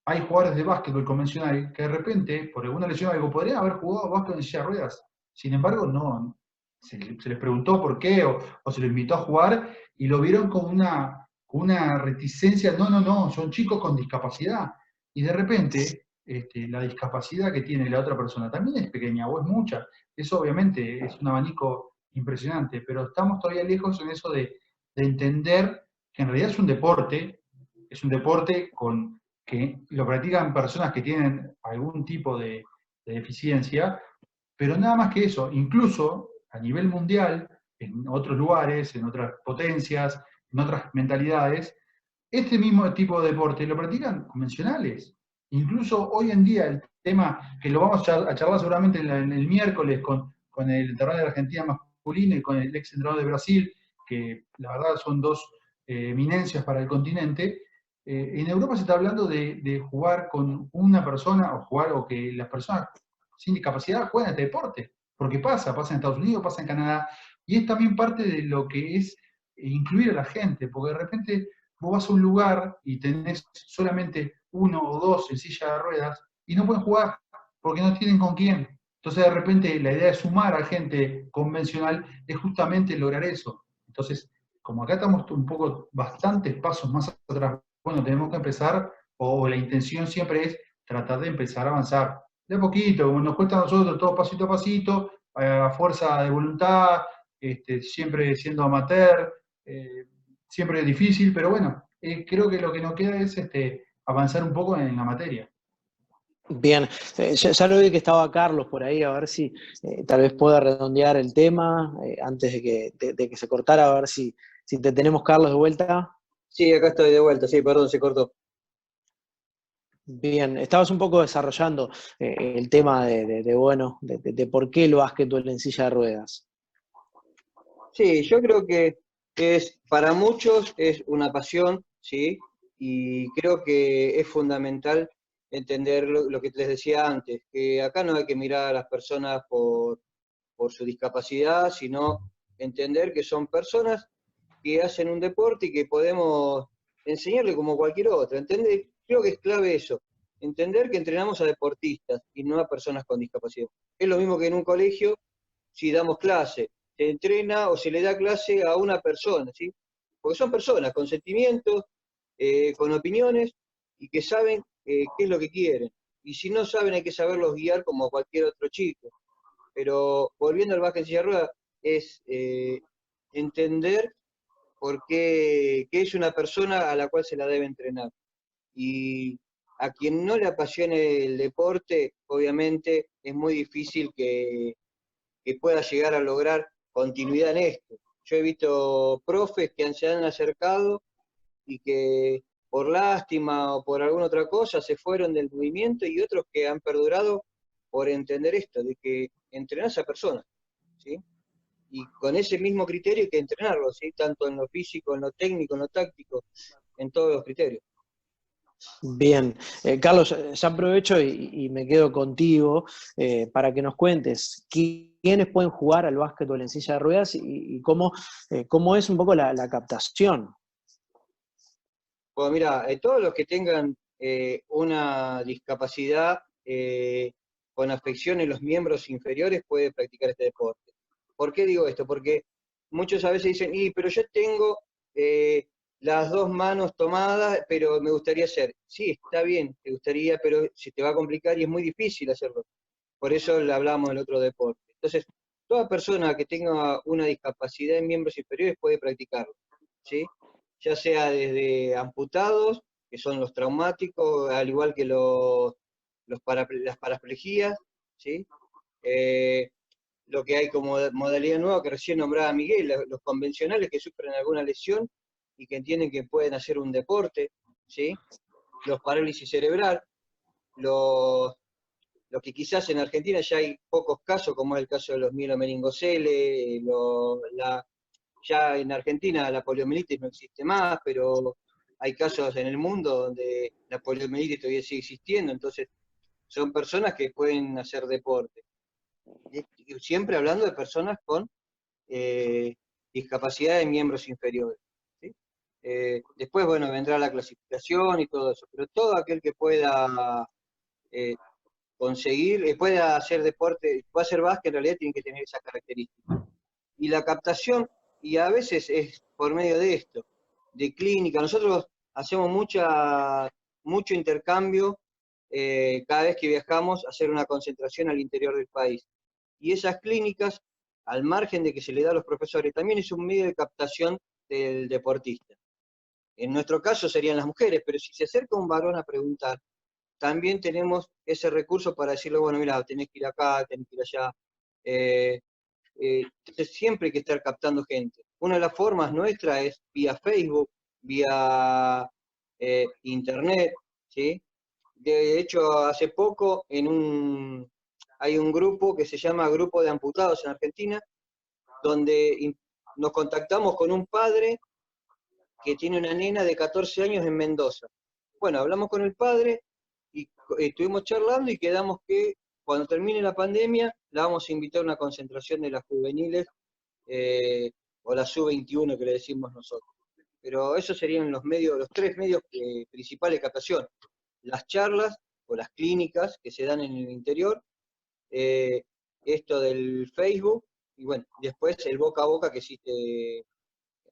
hay jugadores de básquetbol convencional que de repente, por alguna lesión o algo, podrían haber jugado básquetbol en silla de ruedas. Sin embargo, no. Se les preguntó por qué o se les invitó a jugar y lo vieron con una reticencia. No, son chicos con discapacidad. Y de repente, la discapacidad que tiene la otra persona también es pequeña o es mucha. Eso obviamente es un abanico impresionante, pero estamos todavía lejos en eso de entender que en realidad es un deporte que lo practican personas que tienen algún tipo de deficiencia, pero nada más que eso, incluso a nivel mundial, en otros lugares, en otras potencias, en otras mentalidades, este mismo tipo de deporte lo practican convencionales. Incluso hoy en día el tema, que lo vamos a charlar seguramente en el miércoles con el entrenador de la Argentina masculina y con el ex entrenador de Brasil, que la verdad son dos eminencias para el continente. En Europa se está hablando de jugar con una persona o que las personas sin discapacidad jueguen este deporte, porque pasa en Estados Unidos, pasa en Canadá, y es también parte de lo que es incluir a la gente, porque de repente vos vas a un lugar y tenés solamente uno o dos en silla de ruedas y no pueden jugar porque no tienen con quién. Entonces de repente la idea de sumar a gente convencional es justamente lograr eso. Entonces, como acá estamos un poco bastantes pasos más atrás, bueno, tenemos que empezar, o la intención siempre es tratar de empezar a avanzar. De a poquito, como nos cuesta a nosotros todo pasito a pasito, a fuerza de voluntad, siempre siendo amateur, siempre es difícil, pero bueno, creo que lo que nos queda es avanzar un poco en la materia. Bien, ya lo vi que estaba Carlos por ahí, a ver si tal vez pueda redondear el tema antes de que se cortara, a ver si te tenemos, Carlos, de vuelta. Sí, acá estoy de vuelta, sí, perdón, se cortó. Bien, estabas un poco desarrollando el tema de por qué el básquetbol en silla de ruedas. Sí, yo creo que para muchos es una pasión, ¿sí? Y creo que es fundamental entender lo que les decía antes, que acá no hay que mirar a las personas por su discapacidad, sino entender que son personas que hacen un deporte y que podemos enseñarle como cualquier otro. ¿Entendés? Creo que es clave eso, entender que entrenamos a deportistas y no a personas con discapacidad. Es lo mismo que en un colegio, si damos clase, se entrena o se le da clase a una persona, ¿sí? Porque son personas con sentimientos, con opiniones y que saben qué es lo que quieren. Y si no saben hay que saberlos guiar como cualquier otro chico. Pero volviendo al básquet en silla de ruedas, es entender por qué es una persona a la cual se la debe entrenar. Y a quien no le apasione el deporte, obviamente es muy difícil que pueda llegar a lograr continuidad en esto. Yo he visto profes que se han acercado y que por lástima o por alguna otra cosa se fueron del movimiento, y otros que han perdurado por entender esto, de que entrenás a personas, ¿sí? Y con ese mismo criterio hay que entrenarlo, ¿sí? Tanto en lo físico, en lo técnico, en lo táctico, en todos los criterios. Bien, Carlos, ya aprovecho y me quedo contigo para que nos cuentes quiénes pueden jugar al básquetbol en silla de ruedas y cómo es un poco la captación. Pues mira, todos los que tengan una discapacidad con afección en los miembros inferiores pueden practicar este deporte. ¿Por qué digo esto? Porque muchos a veces dicen, pero yo tengo las dos manos tomadas, pero me gustaría hacer. Sí, está bien, te gustaría, pero se te va a complicar y es muy difícil hacerlo. Por eso le hablamos del otro deporte. Entonces, toda persona que tenga una discapacidad en miembros inferiores puede practicarlo, ¿sí? Ya sea desde amputados, que son los traumáticos, al igual que las paraplejías, ¿sí? Lo que hay como modalidad nueva que recién nombraba Miguel, los convencionales que sufren alguna lesión y que entienden que pueden hacer un deporte, ¿sí? Los parálisis cerebral, los que quizás en Argentina ya hay pocos casos, como es el caso de los mielomeningoceles, ya en Argentina la poliomielitis no existe más, pero hay casos en el mundo donde la poliomielitis todavía sigue existiendo, entonces son personas que pueden hacer deporte. Y siempre hablando de personas con discapacidad de miembros inferiores, ¿sí? Después, bueno, vendrá la clasificación y todo eso, pero todo aquel que pueda conseguir, pueda hacer deporte, pueda hacer básquet, en realidad tiene que tener esas características. Y la captación, y a veces es por medio de esto, de clínica. Nosotros hacemos mucho intercambio cada vez que viajamos a hacer una concentración al interior del país. Y esas clínicas, al margen de que se le da a los profesores, también es un medio de captación del deportista. En nuestro caso serían las mujeres, pero si se acerca un varón a preguntar, también tenemos ese recurso para decirle, bueno, mira, tenés que ir acá, tenés que ir allá. Entonces siempre hay que estar captando gente. Una de las formas nuestras es vía Facebook, vía internet, ¿sí? De hecho, hace poco hay un grupo que se llama Grupo de Amputados en Argentina, donde nos contactamos con un padre que tiene una nena de 14 años en Mendoza. Bueno, hablamos con el padre y estuvimos charlando y quedamos que cuando termine la pandemia la vamos a invitar a una concentración de las juveniles o la sub-21 que le decimos nosotros. Pero esos serían los tres medios principales de captación. Las charlas o las clínicas que se dan en el interior, esto del Facebook, y bueno, después el boca a boca que existe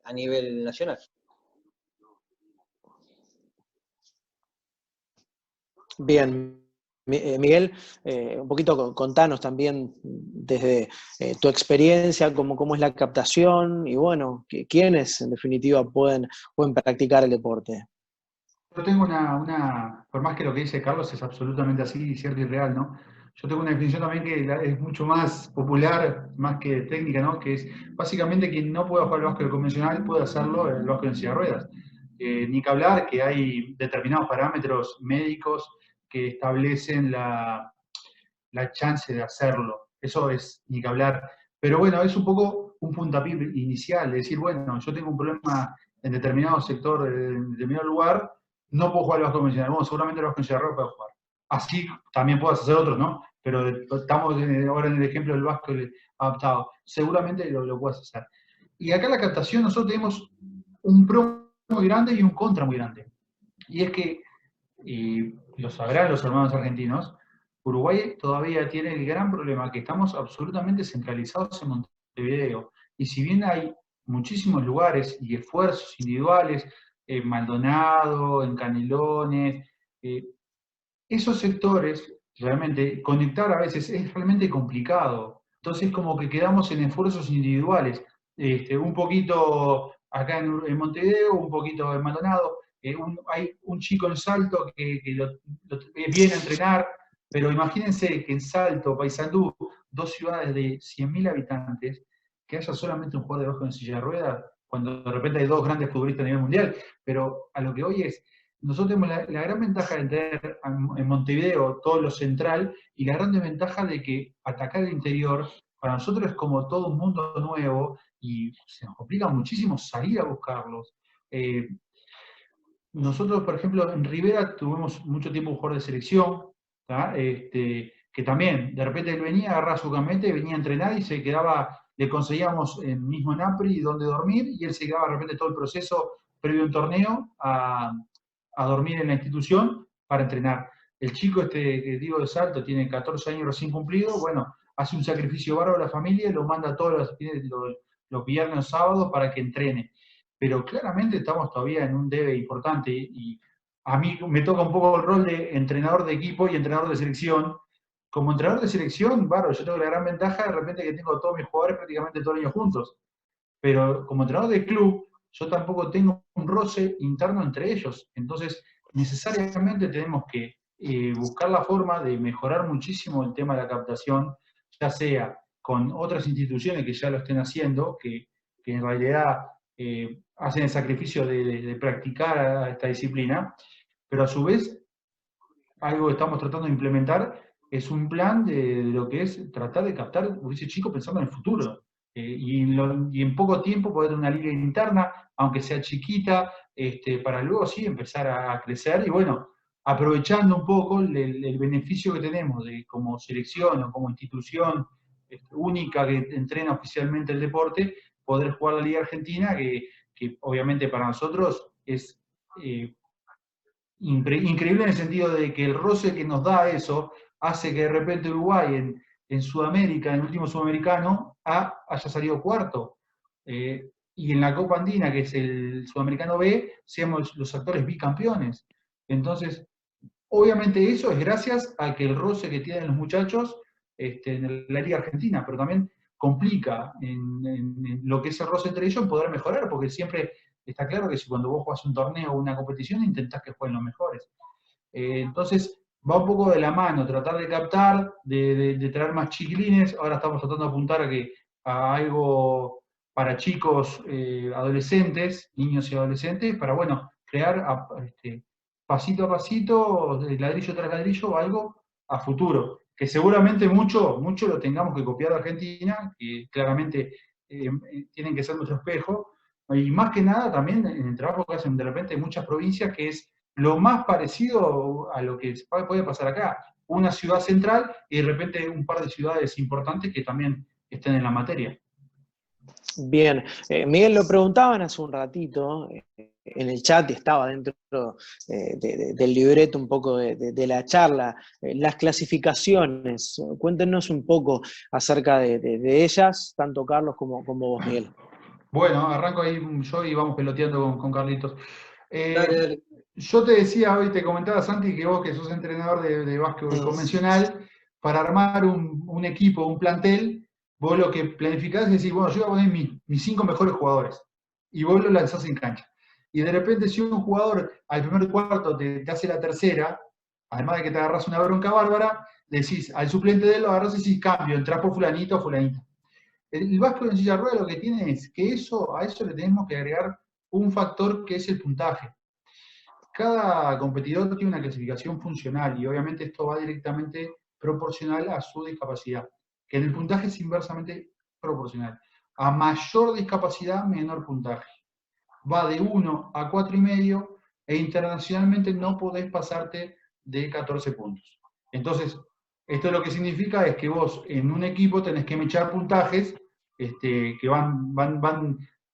a nivel nacional. Bien, Miguel, un poquito contanos también desde tu experiencia, cómo es la captación y bueno, quiénes en definitiva pueden practicar el deporte. Yo tengo por más que lo que dice Carlos es absolutamente así, cierto y real, ¿no? Yo tengo una definición también que es mucho más popular, más que técnica, ¿no? Que es básicamente quien no puede jugar al básquet convencional puede hacerlo el básquet en silla de ruedas. Ni que hablar que hay determinados parámetros médicos que establecen la chance de hacerlo. Eso es ni que hablar. Pero bueno, es un poco un puntapié inicial, de decir, bueno, yo tengo un problema en determinado sector, en determinado lugar, no puedo jugar al básquet convencional. Bueno, seguramente el básquet convencional puedo jugar. Así también puedes hacer otros, ¿no? Pero estamos ahora en el ejemplo del básquet adaptado. Seguramente lo puedes hacer. Y acá la captación, nosotros tenemos un pro muy grande y un contra muy grande. Y es que, y lo sabrán los hermanos argentinos, Uruguay todavía tiene el gran problema que estamos absolutamente centralizados en Montevideo. Y si bien hay muchísimos lugares y esfuerzos individuales, en Maldonado, en Canelones, esos sectores, realmente, conectar a veces es realmente complicado. Entonces, como que quedamos en esfuerzos individuales. Un poquito acá en Montevideo, un poquito en Maldonado. Hay un chico en Salto que viene a entrenar, pero imagínense que en Salto, Paysandú, dos ciudades de 100.000 habitantes, que haya solamente un jugador de básquet en silla de ruedas, cuando de repente hay dos grandes futbolistas a nivel mundial. Pero a lo que hoy es, nosotros tenemos la gran ventaja de tener en Montevideo todo lo central y la gran desventaja de que atacar el interior para nosotros es como todo un mundo nuevo y se nos complica muchísimo salir a buscarlos. Nosotros, por ejemplo, en Rivera tuvimos mucho tiempo un jugador de selección, que también, de repente él venía, agarraba su camioneta, venía a entrenar y se quedaba, le conseguíamos mismo en APRI donde dormir y él se quedaba de repente todo el proceso previo a un torneo a a dormir en la institución para entrenar. El chico que digo de Salto tiene 14 años recién cumplidos, bueno, hace un sacrificio bárbaro a la familia y lo manda todos los viernes o sábados para que entrene. Pero claramente estamos todavía en un debe importante y a mí me toca un poco el rol de entrenador de equipo y entrenador de selección. Como entrenador de selección, bárbaro, yo tengo la gran ventaja de repente que tengo a todos mis jugadores prácticamente todo el año juntos. Pero como entrenador de club, yo tampoco tengo un roce interno entre ellos. Entonces, necesariamente tenemos que buscar la forma de mejorar muchísimo el tema de la captación, ya sea con otras instituciones que ya lo estén haciendo, que en realidad hacen el sacrificio de practicar esta disciplina, pero a su vez, algo que estamos tratando de implementar es un plan de lo que es tratar de captar a ese chico pensando en el futuro. Y en poco tiempo poder tener una liga interna, aunque sea chiquita, para luego sí empezar a crecer y bueno, aprovechando un poco el beneficio que tenemos de como selección o como institución única que entrena oficialmente el deporte, poder jugar la Liga Argentina, que obviamente para nosotros es increíble en el sentido de que el roce que nos da eso hace que de repente Uruguay en Sudamérica, en el último sudamericano, haya salido cuarto. Y en la Copa Andina, que es el Sudamericano B, seamos los actores bicampeones. Entonces, obviamente eso es gracias a que el roce que tienen los muchachos en la Liga Argentina, pero también complica en lo que es el roce entre ellos poder mejorar, porque siempre está claro que si cuando vos jugás un torneo o una competición intentás que jueguen los mejores. Entonces, va un poco de la mano, tratar de captar, de traer más chiquilines. Ahora estamos tratando de apuntar a algo para chicos, adolescentes, niños y adolescentes, para, bueno, crear pasito a pasito, ladrillo tras ladrillo, algo a futuro. Que seguramente mucho lo tengamos que copiar de Argentina, que claramente tienen que ser nuestro espejo, y más que nada también en el trabajo que hacen de repente en muchas provincias, que es lo más parecido a lo que puede pasar acá. Una ciudad central y de repente un par de ciudades importantes que también estén en la materia. Bien, Miguel, lo preguntaban hace un ratito en el chat y estaba dentro del libreto un poco de la charla, las clasificaciones. Cuéntenos un poco acerca de ellas, tanto Carlos como vos, Miguel. Bueno, arranco ahí yo y vamos peloteando con Carlitos. Dale. Yo te decía hoy, te comentaba, Santi, que vos que sos entrenador de básquetbol convencional, para armar un equipo, un plantel, vos lo que planificás es decir, bueno, yo voy a poner mis 5 mejores jugadores, y vos lo lanzás en cancha. Y de repente si un jugador al primer cuarto te hace la tercera, además de que te agarrás una bronca bárbara, decís al suplente de él lo agarrás y decís, cambio, entrás por fulanito o fulanita. El básquetbol en silla de ruedas lo que tiene es que a eso le tenemos que agregar un factor que es el puntaje. Cada competidor tiene una clasificación funcional y obviamente esto va directamente proporcional a su discapacidad, que en el puntaje es inversamente proporcional. A mayor discapacidad, menor puntaje. Va de 1 a 4,5 e internacionalmente no podés pasarte de 14 puntos. Entonces, esto lo que significa es que vos en un equipo tenés que echar puntajes que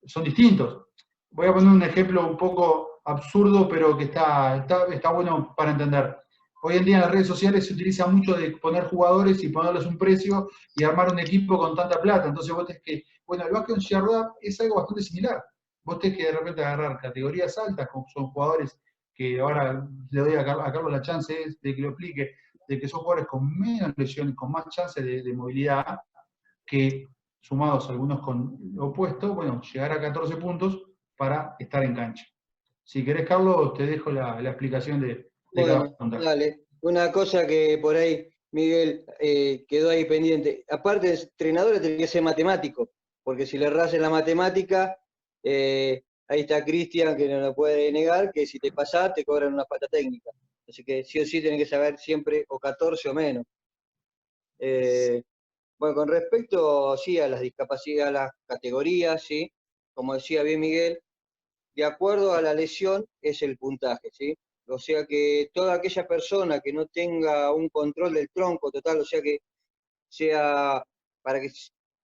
son distintos. Voy a poner un ejemplo un poco absurdo, pero que está bueno para entender. Hoy en día en las redes sociales se utiliza mucho de poner jugadores y ponerles un precio y armar un equipo con tanta plata. Entonces vos tenés que, bueno, el básquet en silla de ruedas es algo bastante similar. Vos tenés que de repente agarrar categorías altas, como son jugadores que ahora le doy a Carlos la chance de que lo explique, de que son jugadores con menos lesiones, con más chance de movilidad, que sumados algunos con lo opuesto, bueno, llegar a 14 puntos para estar en cancha. Si querés, Carlos, te dejo la explicación de Bueno, cada puntaje. dale. Una cosa que por ahí, Miguel, quedó ahí pendiente. Aparte de entrenador, tiene que ser matemático, porque si le erras en la matemática, ahí está Cristian, que no lo puede negar, que si te pasás, te cobran una falta técnica. Así que sí o sí tenés que saber siempre o 14 o menos. Bueno, con respecto, sí, a las discapacidades, a las categorías, sí, como decía bien Miguel, de acuerdo a la lesión es el puntaje, ¿sí? O sea que toda aquella persona que no tenga un control del tronco total, o sea que sea, para que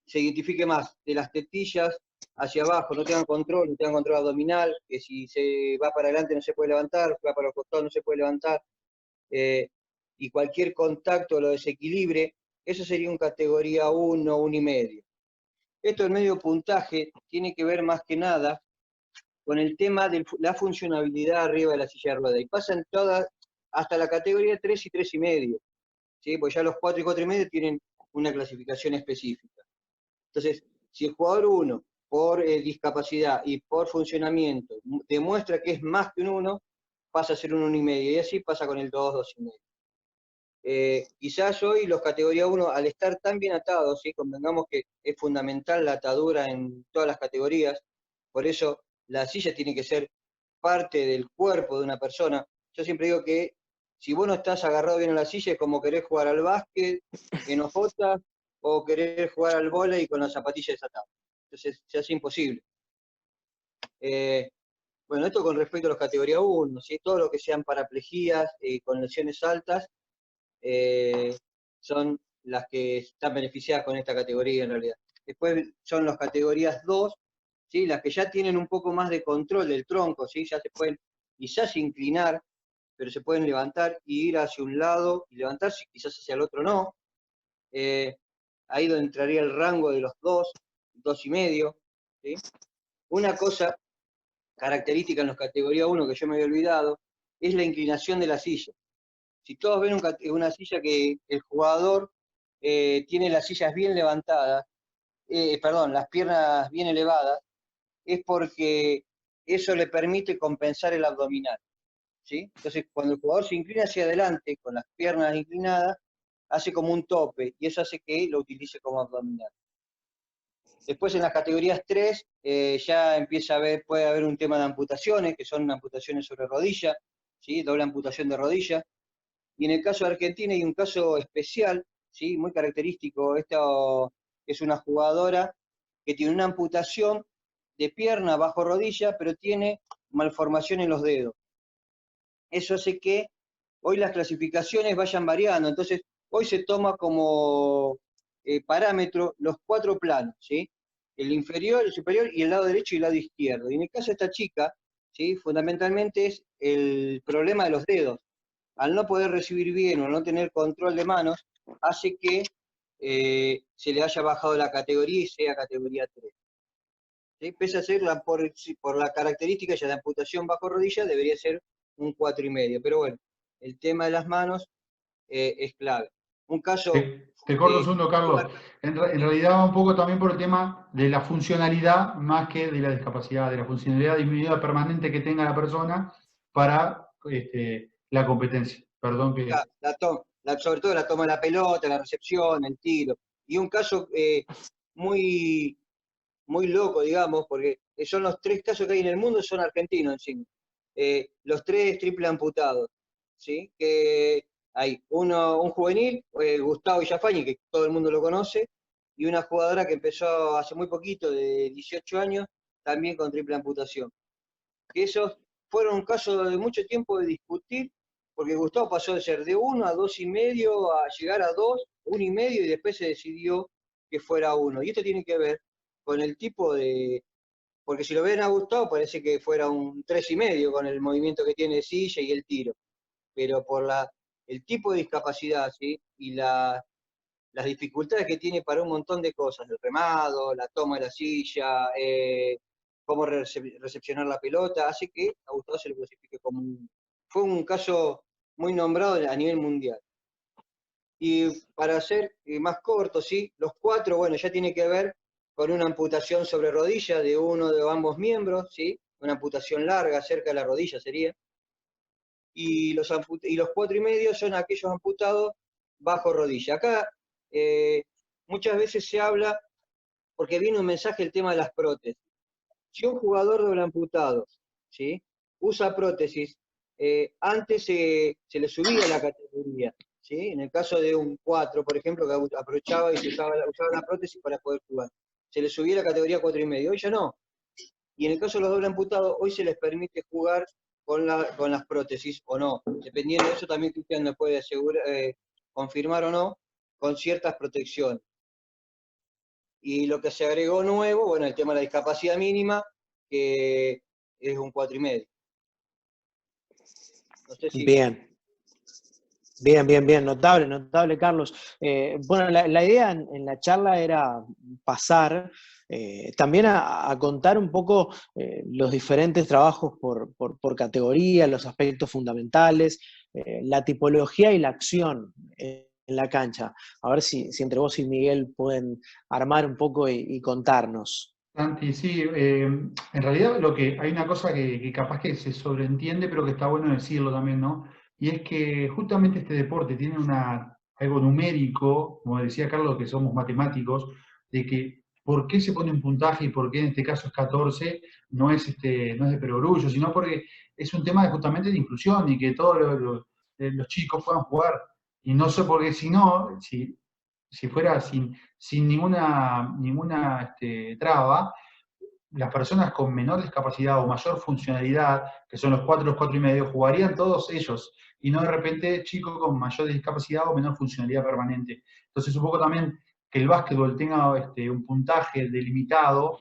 se identifique más, de las tetillas hacia abajo, no tengan control abdominal, que si se va para adelante no se puede levantar, va para los costados no se puede levantar, y cualquier contacto lo desequilibre, eso sería un categoría 1, 1,5. Esto del medio puntaje tiene que ver más que nada con el tema de la funcionabilidad arriba de la silla de ruedas, y pasan todas hasta la categoría 3 y 3,5, ¿sí? Porque ya los 4 y 4,5 tienen una clasificación específica. Entonces, si el jugador 1, por discapacidad y por funcionamiento, demuestra que es más que un 1, pasa a ser un 1,5, y así pasa con el 2, 2,5. Quizás hoy los categoría 1, al estar tan bien atados, ¿sí? Convengamos que es fundamental la atadura en todas las categorías, por eso la silla tiene que ser parte del cuerpo de una persona. Yo siempre digo que si vos no estás agarrado bien a la silla es como querer jugar al básquet en hojotas o querer jugar al vóley con las zapatillas desatadas. Entonces se hace imposible. Bueno, esto con respecto a los categoría 1, ¿sí? Todo lo que sean paraplejías con lesiones altas, son las que están beneficiadas con esta categoría en realidad. Después son las categorías 2, ¿sí? Las que ya tienen un poco más de control del tronco, ¿sí? Ya se pueden quizás inclinar, pero se pueden levantar y ir hacia un lado y levantarse, quizás hacia el otro no. Ahí donde entraría el rango de los 2, 2,5, ¿sí? Una cosa característica en los categoría 1 que yo me había olvidado es la inclinación de la silla. Si todos ven una silla que el jugador tiene las sillas bien levantadas, las piernas bien elevadas, es porque eso le permite compensar el abdominal, ¿sí? Entonces, cuando el jugador se inclina hacia adelante con las piernas inclinadas, hace como un tope, y eso hace que lo utilice como abdominal. Después en las categorías 3 ya empieza a haber, puede haber un tema de amputaciones, que son amputaciones sobre rodilla, ¿sí? Doble amputación de rodilla. Y en el caso de Argentina hay un caso especial, ¿sí? Muy característico. Esta es una jugadora que tiene una amputación de pierna bajo rodilla, pero tiene malformación en los dedos. Eso hace que hoy las clasificaciones vayan variando. Entonces, hoy se toma como parámetro los 4 planos, ¿sí? El inferior, el superior y el lado derecho y el lado izquierdo. Y en el caso de esta chica, ¿sí? Fundamentalmente es el problema de los dedos. Al no poder recibir bien o no tener control de manos, hace que se le haya bajado la categoría y sea categoría 3. ¿Sí? Pese a ser por la característica ya de amputación bajo rodilla, debería ser un 4,5. Pero bueno, el tema de las manos es clave. Un caso... Te corto un segundo, Carlos. En realidad va un poco también por el tema de la funcionalidad más que de la discapacidad, de la funcionalidad disminuida permanente que tenga la persona para la competencia. Perdón que... sobre todo la toma de la pelota, la recepción, el tiro. Y un caso muy, muy loco, digamos, porque son los 3 casos que hay en el mundo, son argentinos encima. Los 3 triple amputados, ¿sí? Que hay un juvenil, Gustavo Villafañe, que todo el mundo lo conoce, y una jugadora que empezó hace muy poquito, de 18 años, también con triple amputación. Que esos fueron un caso de mucho tiempo de discutir, porque Gustavo pasó de ser de 1 a 2,5 a llegar a 2, 1,5, y después se decidió que fuera 1. Y esto tiene que ver con el tipo de... Porque si lo ven a Gustavo parece que fuera un 3,5 con el movimiento que tiene de silla y el tiro. Pero por el tipo de discapacidad, ¿sí? Y las dificultades que tiene para un montón de cosas, el remado, la toma de la silla, cómo recepcionar la pelota, hace que a Gustavo se le clasifique como fue un caso muy nombrado a nivel mundial. Y para ser más corto, ¿sí? Los 4, bueno, ya tiene que ver con una amputación sobre rodilla de uno de ambos miembros, ¿sí? Una amputación larga, cerca de la rodilla sería. Y los 4,5 son aquellos amputados bajo rodilla. Acá muchas veces se habla, porque viene un mensaje, el tema de las prótesis. Si un jugador doble amputado, ¿sí? Usa prótesis, antes se le subía la categoría, ¿sí? En el caso de un 4, por ejemplo, que aprovechaba y usaba la prótesis para poder jugar, se le subía la categoría 4,5, hoy ya no. Y en el caso de los doble amputados, hoy se les permite jugar con las prótesis o no. Dependiendo de eso, también Cristian nos puede asegurar, confirmar o no, con ciertas protecciones. Y lo que se agregó nuevo, bueno, el tema de la discapacidad mínima, que es un 4,5. No sé si... Bien. Bien, notable, Carlos. Bueno, la idea en la charla era pasar también a contar un poco los diferentes trabajos por categoría, los aspectos fundamentales, la tipología y la acción en la cancha. A ver si entre vos y Miguel pueden armar un poco y contarnos. Santi, sí, en realidad hay una cosa que capaz que se sobreentiende, pero que está bueno decirlo también, ¿no? Y es que justamente este deporte tiene algo numérico, como decía Carlos, que somos matemáticos, de que por qué se pone un puntaje y por qué en este caso es 14, no es de perogrullo, sino porque es un tema justamente de inclusión y que todos los chicos puedan jugar. Y no sé por qué, si fuera sin ninguna traba, las personas con menor discapacidad o mayor funcionalidad, que son los 4,5, jugarían todos ellos, y no de repente chicos con mayor discapacidad o menor funcionalidad permanente. Entonces, un poco también que el básquetbol tenga un puntaje delimitado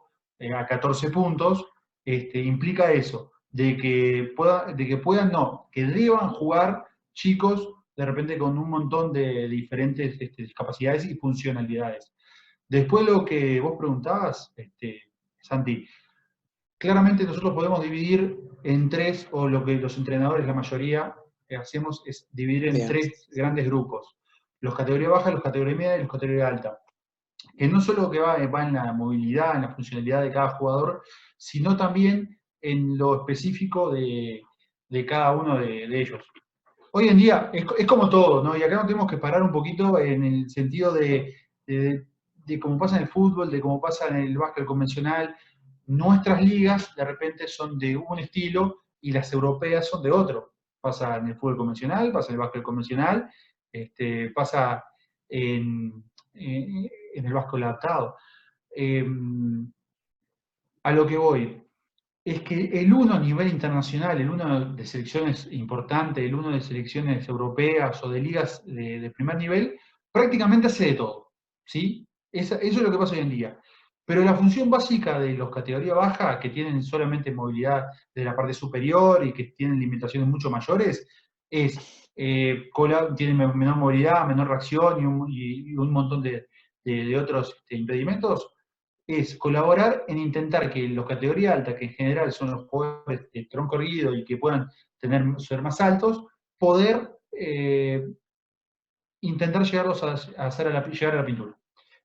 a 14 puntos, implica eso, que deban jugar chicos de repente con un montón de diferentes discapacidades y funcionalidades. Después lo que vos preguntabas, Santi, claramente nosotros podemos dividir en tres, o lo que los entrenadores, la mayoría, hacemos es dividir en tres grandes grupos. Los categoría baja, los categoría media y los categoría alta. Que no solo que va en la movilidad, en la funcionalidad de cada jugador, sino también en lo específico de cada uno de ellos. Hoy en día es como todo, ¿no? Y acá nos tenemos que parar un poquito en el sentido de cómo pasa en el fútbol, de cómo pasa en el básquet convencional. Nuestras ligas de repente son de un estilo y las europeas son de otro. Pasa en el fútbol convencional, pasa en el básquet convencional, pasa en el básquet adaptado. A lo que voy es que el uno a nivel internacional, el uno de selecciones importantes, el uno de selecciones europeas o de ligas de primer nivel, prácticamente hace de todo, ¿sí? Eso es lo que pasa hoy en día. Pero la función básica de los categoría baja, que tienen solamente movilidad de la parte superior y que tienen limitaciones mucho mayores, tienen menor movilidad, menor reacción y un montón de otros impedimentos, es colaborar en intentar que los categoría alta, que en general son los jugadores de tronco erguido y que puedan ser más altos, poder intentar llegarlos llegar a la pintura.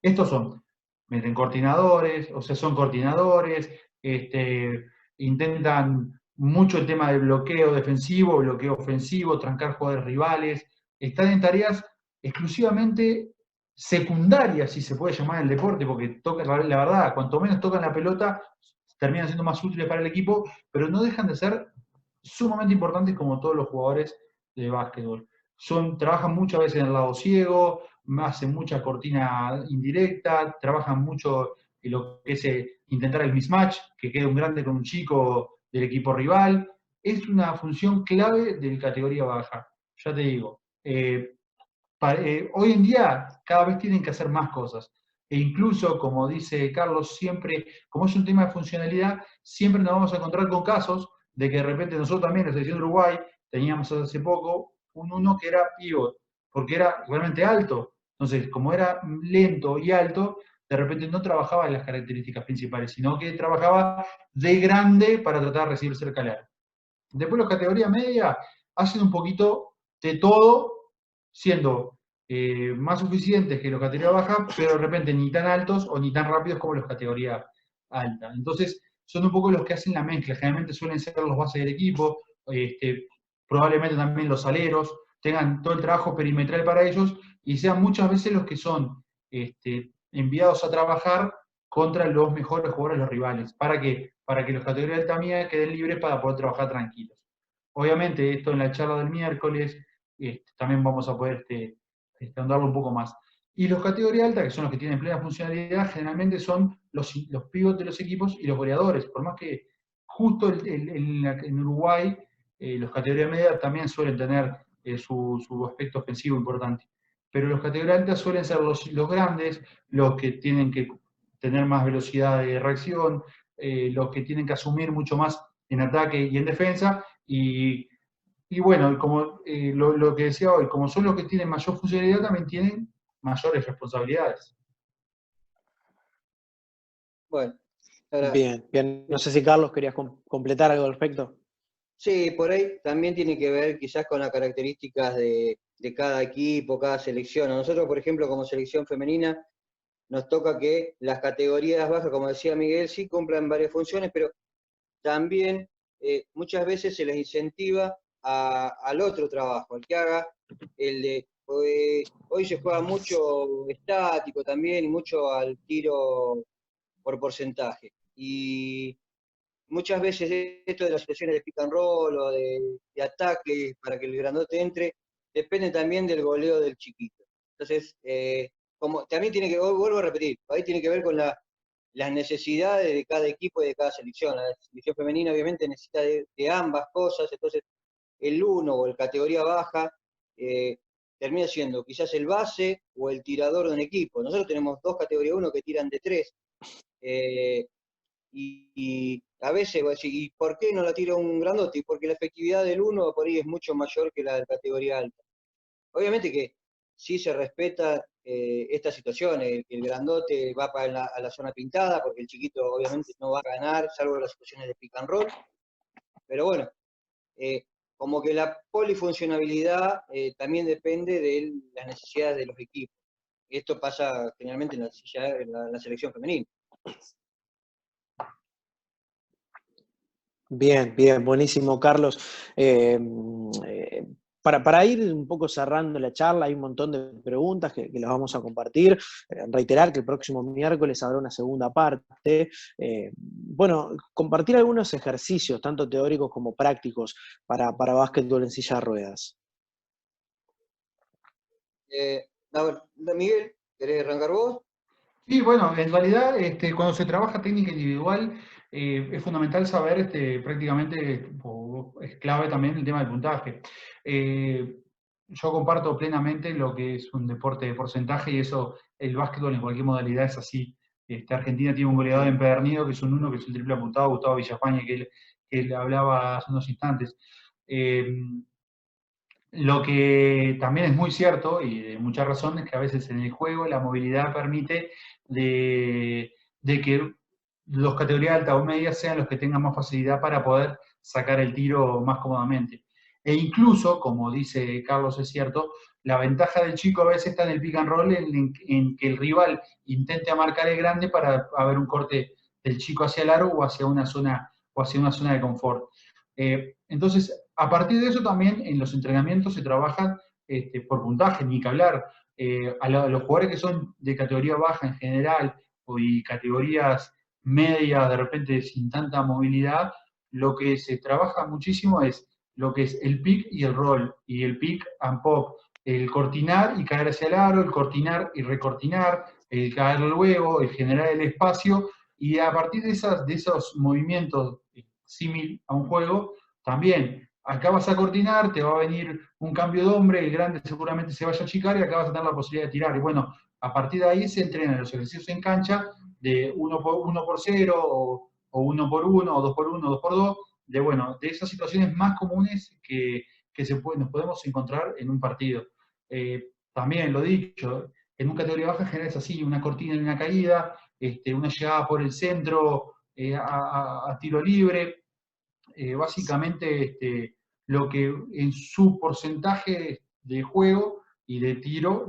Estos meten coordinadores, o sea, son coordinadores, intentan mucho el tema del bloqueo defensivo, bloqueo ofensivo, trancar jugadores rivales, están en tareas exclusivamente secundarias, si se puede llamar el deporte, porque la verdad, cuanto menos tocan la pelota, terminan siendo más útiles para el equipo, pero no dejan de ser sumamente importantes como todos los jugadores de básquetbol. Trabajan muchas veces en el lado ciego, hacen mucha cortina indirecta, trabajan mucho en lo que es intentar el mismatch, que quede un grande con un chico del equipo rival. Es una función clave de la categoría baja, ya te digo. Hoy en día cada vez tienen que hacer más cosas. E incluso, como dice Carlos, siempre, como es un tema de funcionalidad, siempre nos vamos a encontrar con casos de que de repente nosotros también, en la selección de Uruguay, teníamos hace poco un uno que era pivot, porque era realmente alto. Entonces, como era lento y alto, de repente no trabajaba en las características principales, sino que trabajaba de grande para tratar de recibir cerca al aro. Después los categorías media hacen un poquito de todo, siendo más suficientes que los categoría baja, pero de repente ni tan altos o ni tan rápidos como los categoría alta. Entonces, son un poco los que hacen la mezcla. Generalmente suelen ser los bases del equipo, probablemente también los aleros, tengan todo el trabajo perimetral para ellos y sean muchas veces los que son enviados a trabajar contra los mejores jugadores, los rivales. ¿Para qué? Para que los categorías alta mía queden libres para poder trabajar tranquilos. Obviamente, esto en la charla del miércoles también vamos a poder ahondarlo un poco más. Y los categoría alta, que son los que tienen plena funcionalidad, generalmente son los pivots de los equipos y los goleadores. Por más que justo en Uruguay los categoría media también suelen tener su aspecto ofensivo importante. Pero los categoría alta suelen ser los grandes, los que tienen que tener más velocidad de reacción, los que tienen que asumir mucho más en ataque y en defensa, y bueno, como lo que decía hoy, como son los que tienen mayor funcionalidad, también tienen mayores responsabilidades. Bueno, ahora, Bien, bien. No sé si Carlos querías completar algo al respecto. sí, por ahí también tiene que ver quizás con las características de cada equipo, cada selección. A nosotros, por ejemplo, como selección femenina, nos toca que las categorías bajas, como decía Miguel, sí cumplan varias funciones, pero también muchas veces se les incentiva al otro trabajo, al que haga el de... hoy se juega mucho estático también y mucho al tiro por porcentaje. Y muchas veces esto de las situaciones de pick and roll o de ataque para que el grandote entre, depende también del goleo del chiquito. Entonces, como también tiene que, vuelvo a repetir, ahí tiene que ver con las necesidades de cada equipo y de cada selección. La selección femenina obviamente necesita de ambas cosas, entonces el 1 o el categoría baja termina siendo quizás el base o el tirador de un equipo. Nosotros tenemos 2 categorías 1 que tiran de 3. Y a veces voy a decir, ¿y por qué no la tira un grandote? Porque la efectividad del 1 por ahí es mucho mayor que la de categoría alta. Obviamente que sí se respeta esta situación, que el grandote va a la zona pintada, porque el chiquito obviamente no va a ganar, salvo las situaciones de pick and roll. Pero bueno, como que la polifuncionalidad también depende de las necesidades de los equipos. Esto pasa generalmente en la selección femenina. Bien, bien, buenísimo, Carlos. Para ir un poco cerrando la charla, hay un montón de preguntas que las vamos a compartir. Reiterar que el próximo miércoles habrá una segunda parte. Bueno, compartir algunos ejercicios, tanto teóricos como prácticos, para básquetbol en silla de ruedas. Miguel, ¿querés arrancar vos? Sí, bueno, en realidad cuando se trabaja técnica individual es fundamental saber prácticamente, es clave también el tema del puntaje. Yo comparto plenamente lo que es un deporte de porcentaje y eso, el básquetbol en cualquier modalidad es así. Argentina tiene un goleador empedernido que es un 1, que es el triple apuntado, Gustavo Villafañe, que él hablaba hace unos instantes. Lo que también es muy cierto, y de mucha razón, es que a veces en el juego la movilidad permite de que los categorías alta o media sean los que tengan más facilidad para poder sacar el tiro más cómodamente. E incluso, como dice Carlos, es cierto, la ventaja del chico a veces está en el pick and roll, en que el rival intente marcar el grande para haber un corte del chico hacia el aro o hacia una zona de confort. Entonces, a partir de eso también en los entrenamientos se trabaja por puntaje, ni que hablar. A los jugadores que son de categoría baja en general y categorías medias, de repente sin tanta movilidad, lo que se trabaja muchísimo es lo que es el pick y el roll, y el pick and pop, el cortinar y caer hacia el aro, el cortinar y recortinar, el caer luego, el generar el espacio, y a partir de esos movimientos símil a un juego, también, acá vas a cortinar, te va a venir un cambio de hombre, el grande seguramente se vaya a achicar y acá vas a tener la posibilidad de tirar. Y bueno, a partir de ahí se entrenan los ejercicios en cancha de 1 por 0 o 1 por 1 o 2 por 1 o 2 por 2, de esas situaciones más comunes que nos podemos encontrar en un partido. También, lo dicho, en una categoría baja generas así, una cortina y una caída, una llegada por el centro a tiro libre. Básicamente lo que en su porcentaje de juego y de tiro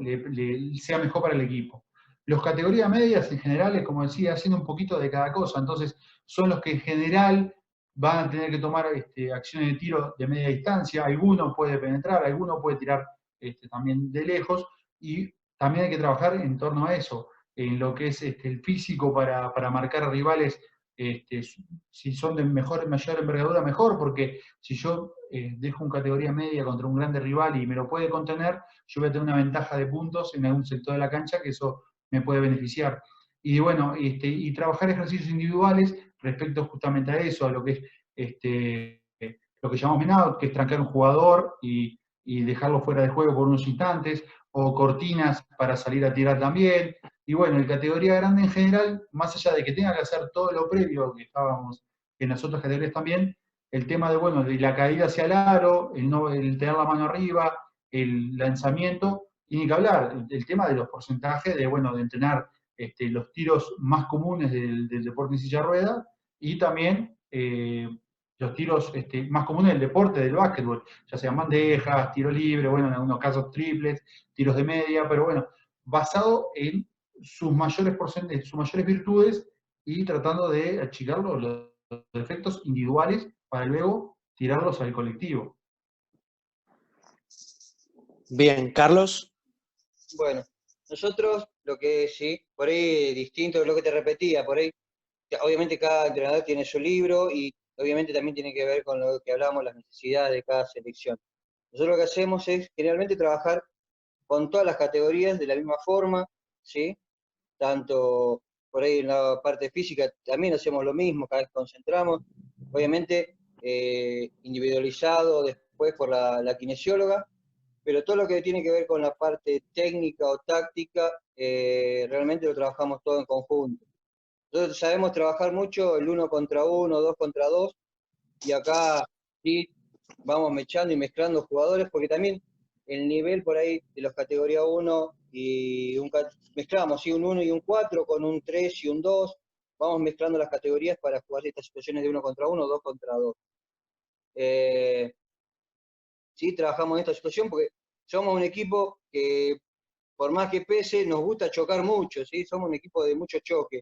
sea mejor para el equipo. Los categorías medias en general, como decía, haciendo un poquito de cada cosa, entonces son los que en general van a tener que tomar acciones de tiro de media distancia, alguno puede penetrar, alguno puede tirar también de lejos, y también hay que trabajar en torno a eso, en lo que es el físico para marcar a rivales. Si son de mayor envergadura, mejor, porque si yo dejo una categoría media contra un grande rival y me lo puede contener, yo voy a tener una ventaja de puntos en algún sector de la cancha que eso me puede beneficiar. Y bueno, y trabajar ejercicios individuales respecto justamente a eso, a lo que es lo que llamamos man-out, que es trancar un jugador y dejarlo fuera de juego por unos instantes, o cortinas para salir a tirar también. Y bueno, en categoría grande en general, más allá de que tenga que hacer todo lo previo que estábamos en las otras categorías también, el tema de, bueno, de la caída hacia el aro, el tener la mano arriba, el lanzamiento, y ni que hablar, el tema de los porcentajes, de, bueno, de entrenar los tiros más comunes del deporte en silla de ruedas, y también los tiros más comunes del deporte, del básquetbol, ya sean bandejas, tiro libre, bueno, en algunos casos triples, tiros de media, pero bueno, basado en sus mayores porcentajes, sus mayores virtudes y tratando de achicar los defectos individuales para luego tirarlos al colectivo. Bien, Carlos. Bueno, nosotros lo que sí, por ahí distinto de lo que te repetía, por ahí, obviamente cada entrenador tiene su libro y obviamente también tiene que ver con lo que hablábamos, las necesidades de cada selección. Nosotros lo que hacemos es generalmente trabajar con todas las categorías de la misma forma, ¿sí? Tanto por ahí en la parte física también hacemos lo mismo, cada vez concentramos, obviamente individualizado después por la kinesióloga, pero todo lo que tiene que ver con la parte técnica o táctica, realmente lo trabajamos todo en conjunto. Nosotros sabemos trabajar mucho el 1 contra 1, 2 contra 2, y acá sí vamos mechando y mezclando jugadores, porque también el nivel por ahí de los categoría 1 y mezclamos ¿sí? Un 1 y un 4 con un 3 y un 2, vamos mezclando las categorías para jugar estas situaciones de 1 contra 1, 2 contra 2. Sí, trabajamos en esta situación porque somos un equipo que, por más que pese, nos gusta chocar mucho, ¿sí? Somos un equipo de mucho choque.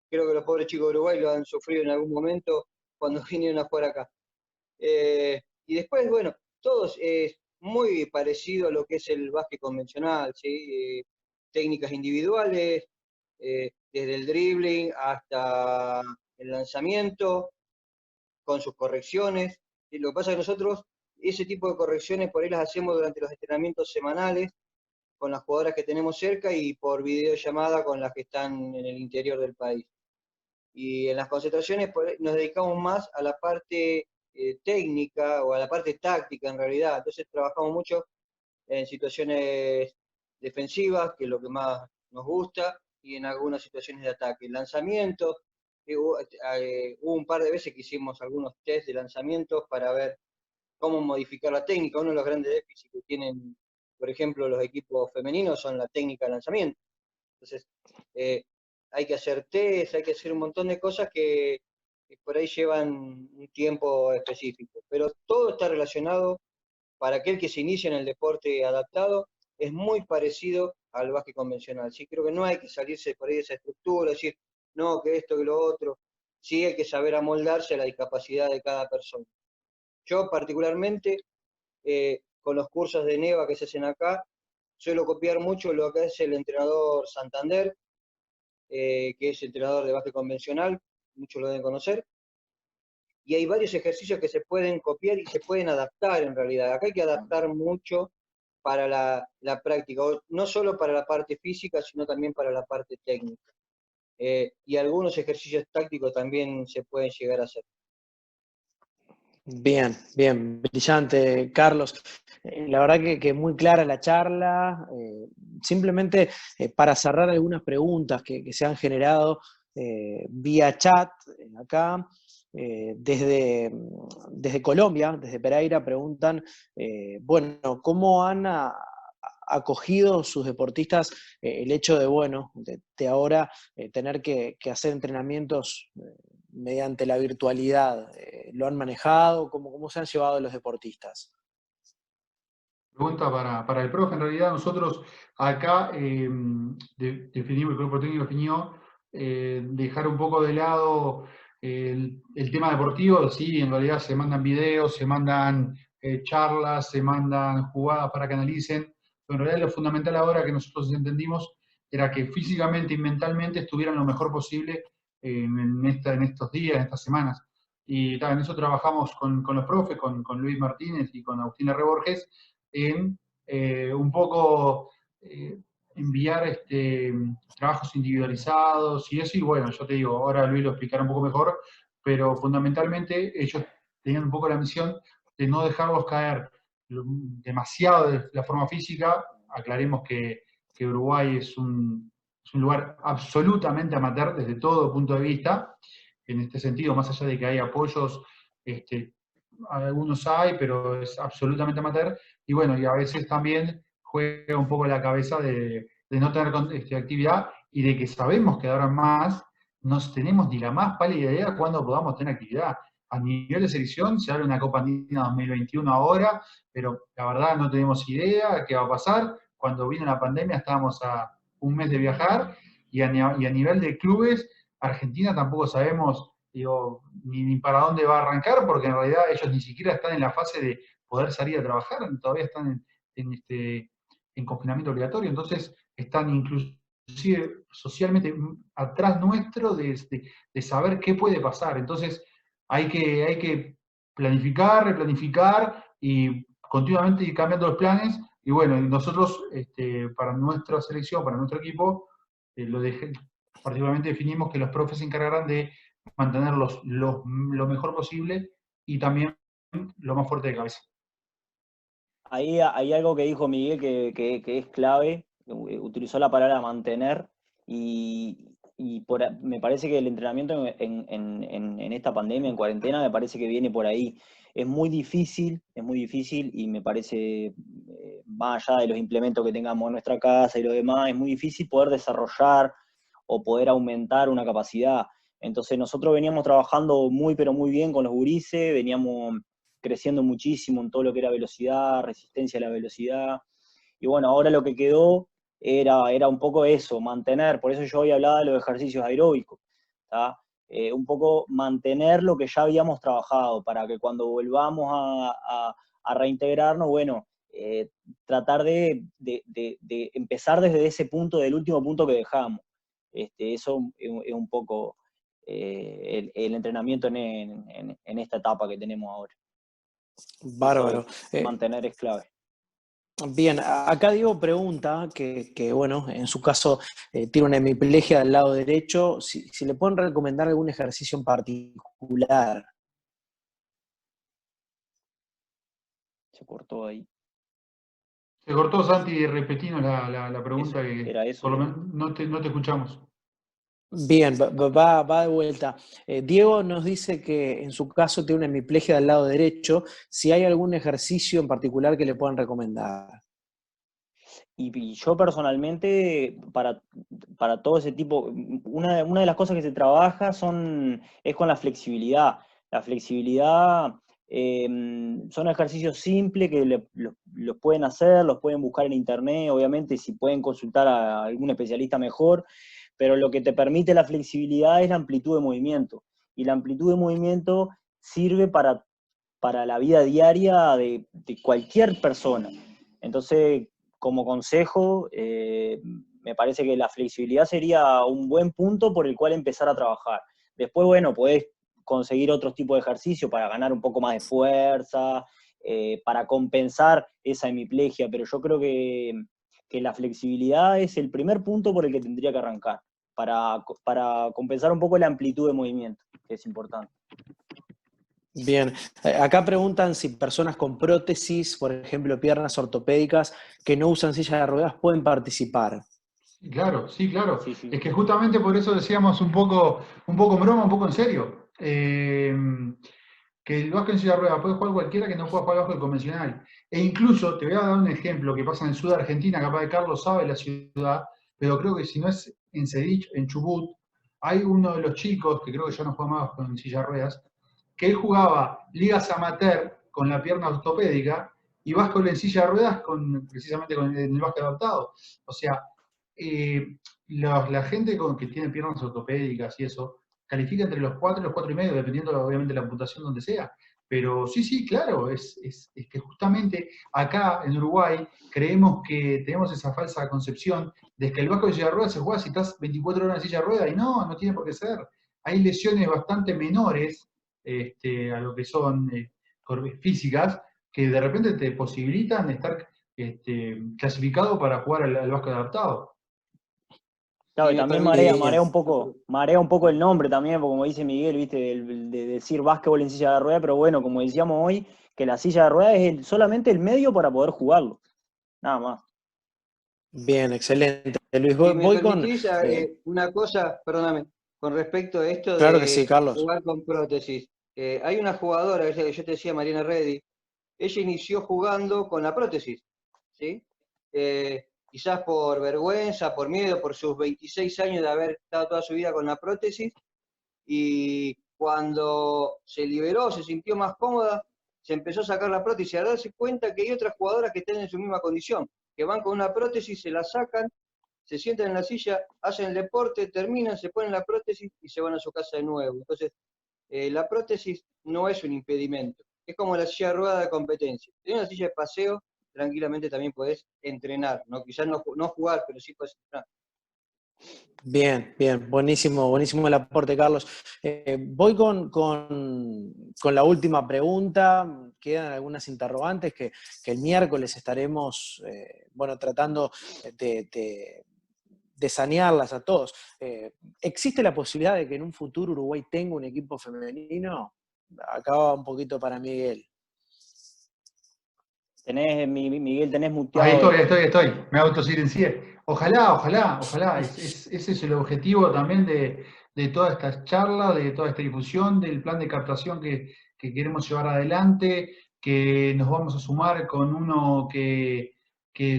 Creo que los pobres chicos de Uruguay lo han sufrido en algún momento cuando vinieron a jugar acá. Y después, bueno, todos es muy parecido a lo que es el básquet convencional, ¿sí? Técnicas individuales, desde el dribbling hasta el lanzamiento, con sus correcciones. Y lo que pasa es que nosotros, ese tipo de correcciones por ahí las hacemos durante los entrenamientos semanales con las jugadoras que tenemos cerca y por videollamada con las que están en el interior del país. Y en las concentraciones nos dedicamos más a la parte técnica o a la parte táctica en realidad. Entonces trabajamos mucho en situaciones defensivas, que es lo que más nos gusta, y en algunas situaciones de ataque. Lanzamiento, hubo un par de veces que hicimos algunos test de lanzamientos para ver cómo modificar la técnica. Uno de los grandes déficits que tienen, por ejemplo, los equipos femeninos son la técnica de lanzamiento. Entonces, hay que hacer test, hay que hacer un montón de cosas que por ahí llevan un tiempo específico. Pero todo está relacionado, para aquel que se inicia en el deporte adaptado, es muy parecido al básquet convencional. ¿Sí? Creo que no hay que salirse por ahí de esa estructura, decir, no, que esto, que lo otro. Sí hay que saber amoldarse a la discapacidad de cada persona. Yo particularmente, con los cursos de NEVA que se hacen acá, suelo copiar mucho lo que es el entrenador Santander, que es entrenador de básquet convencional, muchos lo deben conocer, y hay varios ejercicios que se pueden copiar y se pueden adaptar en realidad. Acá hay que adaptar mucho para la práctica, no solo para la parte física, sino también para la parte técnica. Y algunos ejercicios tácticos también se pueden llegar a hacer. Bien, bien, brillante, Carlos. La verdad que muy clara la charla. Simplemente para cerrar algunas preguntas que se han generado vía chat acá. Desde Colombia, desde Pereira, preguntan, bueno, ¿cómo han acogido sus deportistas el hecho de, bueno, de ahora tener que hacer entrenamientos mediante la virtualidad? ¿Lo han manejado? ¿Cómo se han llevado los deportistas? Pregunta para el profe. En realidad nosotros acá definimos, el grupo técnico definió dejar un poco de lado el tema deportivo. Sí, en realidad se mandan videos, se mandan charlas, se mandan jugadas para que analicen, pero en realidad lo fundamental ahora que nosotros entendimos era que físicamente y mentalmente estuvieran lo mejor posible en estos días, en estas semanas. Y en eso trabajamos con los profes, con Luis Martínez y con Agustina Reborges, en un poco enviar trabajos individualizados y eso, y bueno, yo te digo, ahora Luis lo explicará un poco mejor, pero fundamentalmente ellos tenían un poco la misión de no dejarlos caer demasiado de la forma física. Aclaremos que Uruguay es un es un lugar absolutamente amateur desde todo punto de vista, en este sentido, más allá de que hay apoyos, algunos hay, pero es absolutamente amateur, y bueno, y a veces también juega un poco la cabeza de no tener actividad, y de que sabemos que ahora más no tenemos ni la más pálida idea cuándo podamos tener actividad. A nivel de selección se abre una Copa Andina 2021 ahora, pero la verdad no tenemos idea qué va a pasar. Cuando vino la pandemia estábamos a un mes de viajar, y a nivel de clubes, Argentina tampoco sabemos, digo, ni para dónde va a arrancar, porque en realidad ellos ni siquiera están en la fase de poder salir a trabajar, todavía están en confinamiento obligatorio, entonces están inclusive socialmente atrás nuestro de saber qué puede pasar. Entonces hay que planificar, replanificar y continuamente ir cambiando los planes. Y bueno, nosotros para nuestra selección, para nuestro equipo, particularmente definimos que los profes se encargarán de mantenerlos lo mejor posible y también lo más fuerte de cabeza. Ahí hay algo que dijo Miguel que es clave, utilizó la palabra mantener, y me parece que el entrenamiento en esta pandemia, en cuarentena, me parece que viene por ahí. Es muy difícil, y me parece, más allá de los implementos que tengamos en nuestra casa y lo demás, es muy difícil poder desarrollar o poder aumentar una capacidad. Entonces nosotros veníamos trabajando muy, pero muy bien con los gurises, veníamos creciendo muchísimo en todo lo que era velocidad, resistencia a la velocidad, y bueno, ahora lo que quedó era un poco eso, mantener, por eso yo hoy hablaba de los ejercicios aeróbicos, ¿tá? Un poco mantener lo que ya habíamos trabajado, para que cuando volvamos a reintegrarnos, bueno, tratar de empezar desde ese punto, del último punto que dejamos. Eso es un poco el entrenamiento en esta etapa que tenemos ahora. Bárbaro. Mantener es clave. Bien, acá Diego pregunta que, bueno, en su caso tiene una hemiplegia del lado derecho, si le pueden recomendar algún ejercicio en particular. Se cortó ahí. Se cortó, Santi, repetinos la pregunta, que era eso, por lo menos no te escuchamos. Bien, va de vuelta. Diego nos dice que en su caso tiene una hemiplegia del lado derecho, si hay algún ejercicio en particular que le puedan recomendar. Y yo personalmente, para todo ese tipo, una de las cosas que se trabaja es con la flexibilidad. La flexibilidad son ejercicios simples que los pueden hacer, los pueden buscar en internet, obviamente si pueden consultar a algún especialista mejor, pero lo que te permite la flexibilidad es la amplitud de movimiento. Y la amplitud de movimiento sirve para la vida diaria de cualquier persona. Entonces, como consejo, me parece que la flexibilidad sería un buen punto por el cual empezar a trabajar. Después, bueno, podés conseguir otros tipos de ejercicio para ganar un poco más de fuerza, para compensar esa hemiplegia, pero yo creo que la flexibilidad es el primer punto por el que tendría que arrancar, para compensar un poco la amplitud de movimiento, que es importante. Bien, acá preguntan si personas con prótesis, por ejemplo, piernas ortopédicas, que no usan silla de ruedas, pueden participar. Claro, sí, claro. Sí, sí. Es que justamente por eso decíamos un poco en broma, un poco en serio. Que el básquet en silla de ruedas puede jugar cualquiera que no pueda jugar el básquet convencional. E incluso, te voy a dar un ejemplo que pasa en el sur de Argentina, capaz de Carlos sabe la ciudad, pero creo que si no es en Sedich, en Chubut, hay uno de los chicos, que creo que ya no juega más con silla de ruedas, que él jugaba ligas amateur con la pierna ortopédica y básquet en silla de ruedas precisamente con el básquet adaptado. O sea, la gente que tiene piernas ortopédicas y eso, califica entre los 4 y los 4,5, dependiendo obviamente de la puntuación donde sea. Pero sí, claro, es que justamente acá en Uruguay creemos que tenemos esa falsa concepción de que el básquet de silla de ruedas se juega si estás 24 horas en silla de ruedas, y no tiene por qué ser. Hay lesiones bastante menores a lo que son físicas, que de repente te posibilitan estar clasificado para jugar al básquet adaptado. Claro, y también marea un poco el nombre también, porque como dice Miguel, viste, de decir básquetbol en silla de ruedas, pero bueno, como decíamos hoy, que la silla de ruedas es solamente el medio para poder jugarlo, nada más. Bien, excelente. Luis, Si me voy con... permitís, una cosa, perdóname, con respecto a esto claro que sí, de Carlos. jugar con prótesis. Hay una jugadora, que yo te decía, Mariana Reddy, ella inició jugando con la prótesis, ¿sí? Quizás por vergüenza, por miedo, por sus 26 años de haber estado toda su vida con la prótesis, y cuando se liberó, se sintió más cómoda, se empezó a sacar la prótesis, a darse cuenta que hay otras jugadoras que están en su misma condición, que van con una prótesis, se la sacan, se sientan en la silla, hacen el deporte, terminan, se ponen la prótesis y se van a su casa de nuevo. Entonces, la prótesis no es un impedimento, es como la silla de rueda de competencia. Si tienes una silla de paseo, tranquilamente también podés entrenar, ¿no? Quizás no jugar, pero sí podés entrenar. Bien, bien, buenísimo, buenísimo el aporte, Carlos. Voy con la última pregunta. Quedan algunas interrogantes que el miércoles estaremos bueno, tratando de sanearlas a todos. ¿Existe la posibilidad de que en un futuro Uruguay tenga un equipo femenino? Acá va un poquito para Miguel. Miguel, tenés muteado. Ahí estoy. Me autosilencié. Ojalá. Ese es el objetivo también de todas estas charlas, de toda esta difusión, del plan de captación que queremos llevar adelante, que nos vamos a sumar con uno que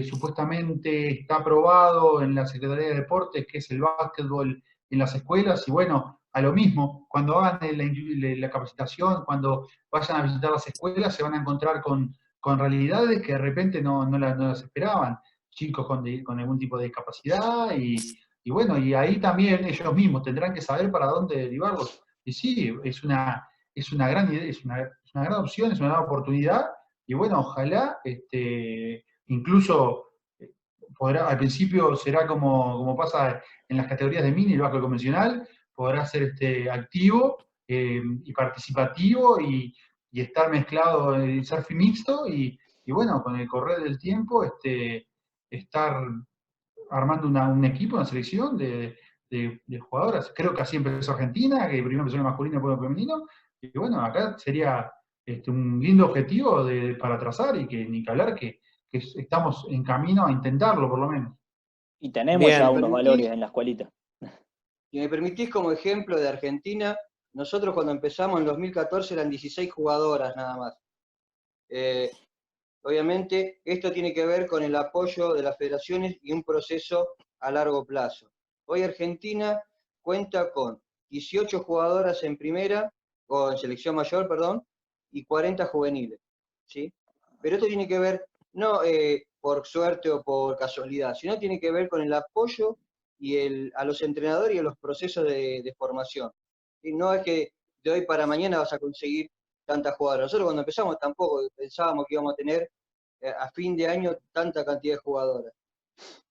supuestamente está aprobado en la Secretaría de Deportes, que es el básquetbol en las escuelas, y bueno, a lo mismo, cuando hagan la capacitación, cuando vayan a visitar las escuelas, se van a encontrar con realidades que de repente no las esperaban, chicos con algún tipo de discapacidad, y bueno, y ahí también ellos mismos tendrán que saber para dónde derivarlos. Y sí, es una gran idea, es una gran opción, es una gran oportunidad, y bueno, ojalá, incluso al principio será como pasa en las categorías de mini, el básquet convencional, podrá ser activo y participativo y estar mezclado, el surf mixto, y bueno, con el correr del tiempo, estar armando un equipo, una selección de jugadoras. Creo que así empezó Argentina, que primero empezó en el masculino y después en el femenino, y bueno, acá sería un lindo objetivo para trazar, y que ni que hablar que estamos en camino a intentarlo, por lo menos. Y tenemos Bien, ya unos valores en la escuelita. Si me permitís, como ejemplo de Argentina, nosotros cuando empezamos en 2014 eran 16 jugadoras nada más. Obviamente, esto tiene que ver con el apoyo de las federaciones y un proceso a largo plazo. Hoy Argentina cuenta con 18 jugadoras en primera, o en selección mayor, perdón, y 40 juveniles, ¿sí? Pero esto tiene que ver, no por suerte o por casualidad, sino tiene que ver con el apoyo y a los entrenadores y a los procesos de formación. Y no es que de hoy para mañana vas a conseguir tantas jugadoras. Nosotros cuando empezamos tampoco pensábamos que íbamos a tener a fin de año tanta cantidad de jugadoras.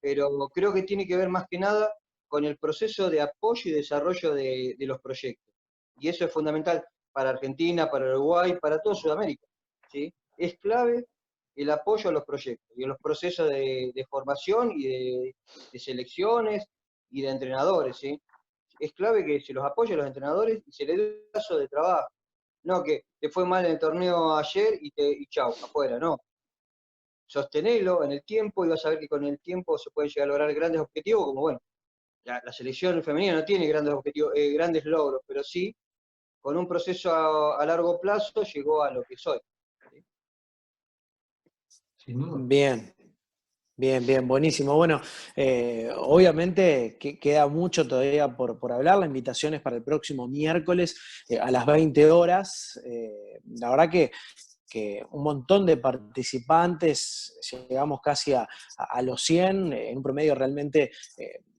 Pero creo que tiene que ver más que nada con el proceso de apoyo y desarrollo de los proyectos. Y eso es fundamental para Argentina, para Uruguay, para toda Sudamérica, ¿sí? Es clave el apoyo a los proyectos y a los procesos de formación y de selecciones y de entrenadores, ¿sí? Es clave que se los apoye a los entrenadores y se les dé un paso de trabajo. No que te fue mal en el torneo ayer y chau, afuera, no. Sostenelo en el tiempo y vas a ver que con el tiempo se pueden llegar a lograr grandes objetivos, como bueno, la selección femenina no tiene grandes objetivos, grandes logros, pero sí, con un proceso a largo plazo llegó a lo que soy. ¿Sí? Sin duda. Bien, buenísimo. Bueno, obviamente queda mucho todavía por hablar. La invitación es para el próximo miércoles a las 20 horas. La verdad que un montón de participantes, llegamos casi a los 100, en un promedio realmente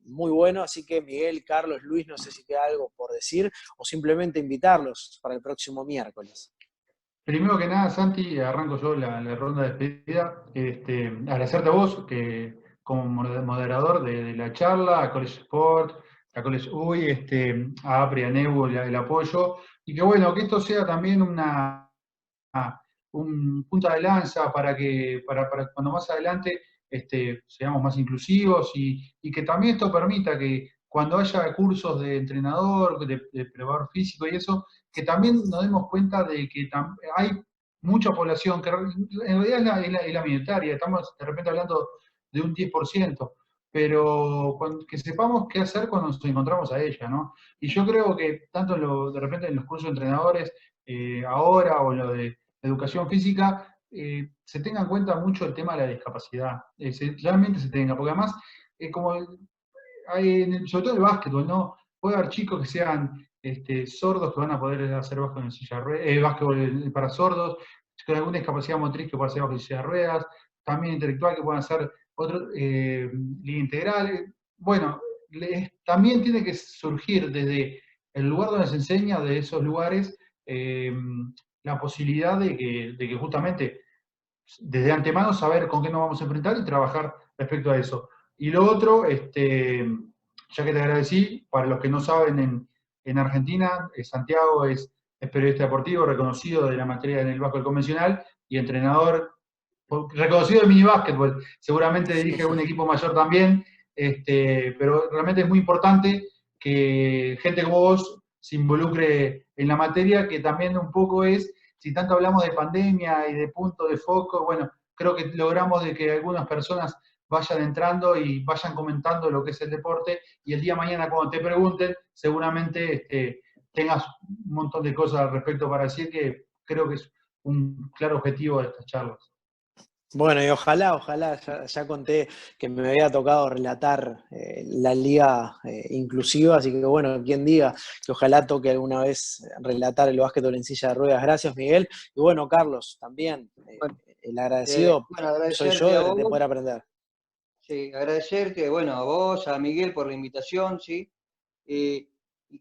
muy bueno. Así que Miguel, Carlos, Luis, no sé si queda algo por decir o simplemente invitarlos para el próximo miércoles. Primero que nada, Santi, arranco yo la ronda de despedida. Agradecerte a vos, que como moderador de la charla, a College Sport, a College UI, a APRE, a NEU, el apoyo, y que bueno, que esto sea también un punta de lanza para cuando más adelante seamos más inclusivos, y que también esto permita que cuando haya cursos de entrenador, de preparador físico y eso, que también nos demos cuenta de que hay mucha población que en realidad es la minoritaria. Estamos de repente hablando de un 10%, pero que sepamos qué hacer cuando nos encontramos a ella, ¿no? Y yo creo que tanto de repente en los cursos de entrenadores, ahora, o en lo de educación física, se tenga en cuenta mucho el tema de la discapacidad, realmente se tenga, porque además, como sobre todo el básquetbol, ¿no? Puede haber chicos que sean sordos que van a poder hacer básquetbol en silla de ruedas, básquetbol para sordos, con alguna discapacidad motriz que pueden hacer básquetbol en silla de ruedas, también intelectual que puedan hacer otro, liga integral. Bueno, también tiene que surgir desde el lugar donde se enseña, de esos lugares, la posibilidad de que justamente desde antemano saber con qué nos vamos a enfrentar y trabajar respecto a eso. Y lo otro, ya que te agradecí, para los que no saben, en Argentina, Santiago es periodista deportivo, reconocido de la materia en el básquetbol convencional y entrenador reconocido de mini básquetbol. Seguramente dirige un equipo mayor también, pero realmente es muy importante que gente como vos se involucre en la materia, que también un poco es, si tanto hablamos de pandemia y de punto de foco, bueno, creo que logramos de que algunas personas vayan entrando y vayan comentando lo que es el deporte, y el día de mañana cuando te pregunten, seguramente tengas un montón de cosas al respecto para decir, que creo que es un claro objetivo de estas charlas. Bueno, y ojalá, ya conté que me había tocado relatar la liga inclusiva, así que bueno, quien diga que ojalá toque alguna vez relatar el básquetbol en silla de ruedas. Gracias, Miguel. Y bueno, Carlos, también, el agradecido soy yo de poder aprender. Sí, agradecerte, bueno, a vos, a Miguel por la invitación, ¿sí? Y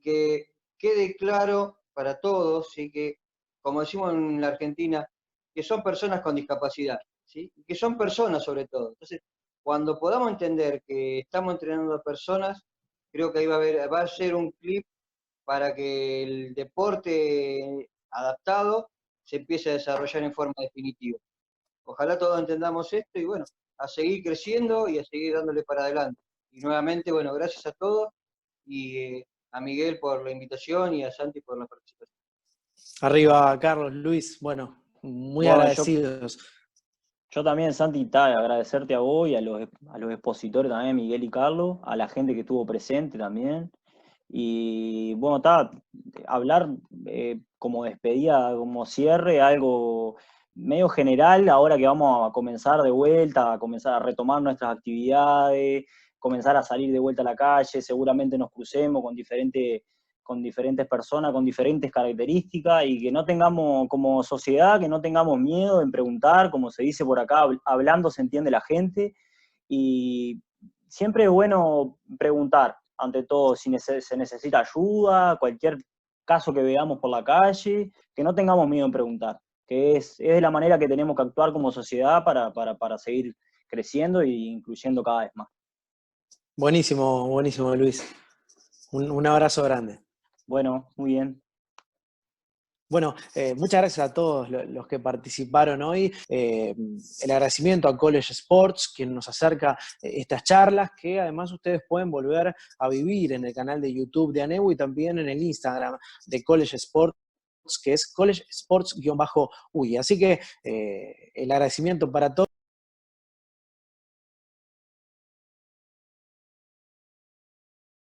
que quede claro para todos, ¿sí? Que, como decimos en la Argentina, que son personas con discapacidad, ¿sí? Y que son personas sobre todo. Entonces, cuando podamos entender que estamos entrenando a personas, creo que ahí va a ser un clip para que el deporte adaptado se empiece a desarrollar en forma definitiva. Ojalá todos entendamos esto y bueno, a seguir creciendo y a seguir dándole para adelante. Y nuevamente, bueno, gracias a todos y a Miguel por la invitación y a Santi por la participación. Arriba, Carlos, Luis, bueno, muy agradecidos. Yo también, Santi, agradecerte a vos y a los expositores también, Miguel y Carlos, a la gente que estuvo presente también. Y bueno, hablar como despedida, como cierre, algo medio general, ahora que vamos a comenzar de vuelta, a comenzar a retomar nuestras actividades, comenzar a salir de vuelta a la calle, seguramente nos crucemos con diferentes personas, con diferentes características, y que no tengamos, como sociedad, que no tengamos miedo en preguntar, como se dice por acá, hablando se entiende la gente, y siempre es bueno preguntar, ante todo, si se necesita ayuda, cualquier caso que veamos por la calle, que no tengamos miedo en preguntar, que es de la manera que tenemos que actuar como sociedad para seguir creciendo e incluyendo cada vez más. Buenísimo, buenísimo, Luis. Un abrazo grande. Bueno, muy bien. Bueno, muchas gracias a todos los que participaron hoy. El agradecimiento a College Sports, quien nos acerca estas charlas, que además ustedes pueden volver a vivir en el canal de YouTube de ANEU y también en el Instagram de College Sports, que es College Sports-UI. Así que el agradecimiento para todos.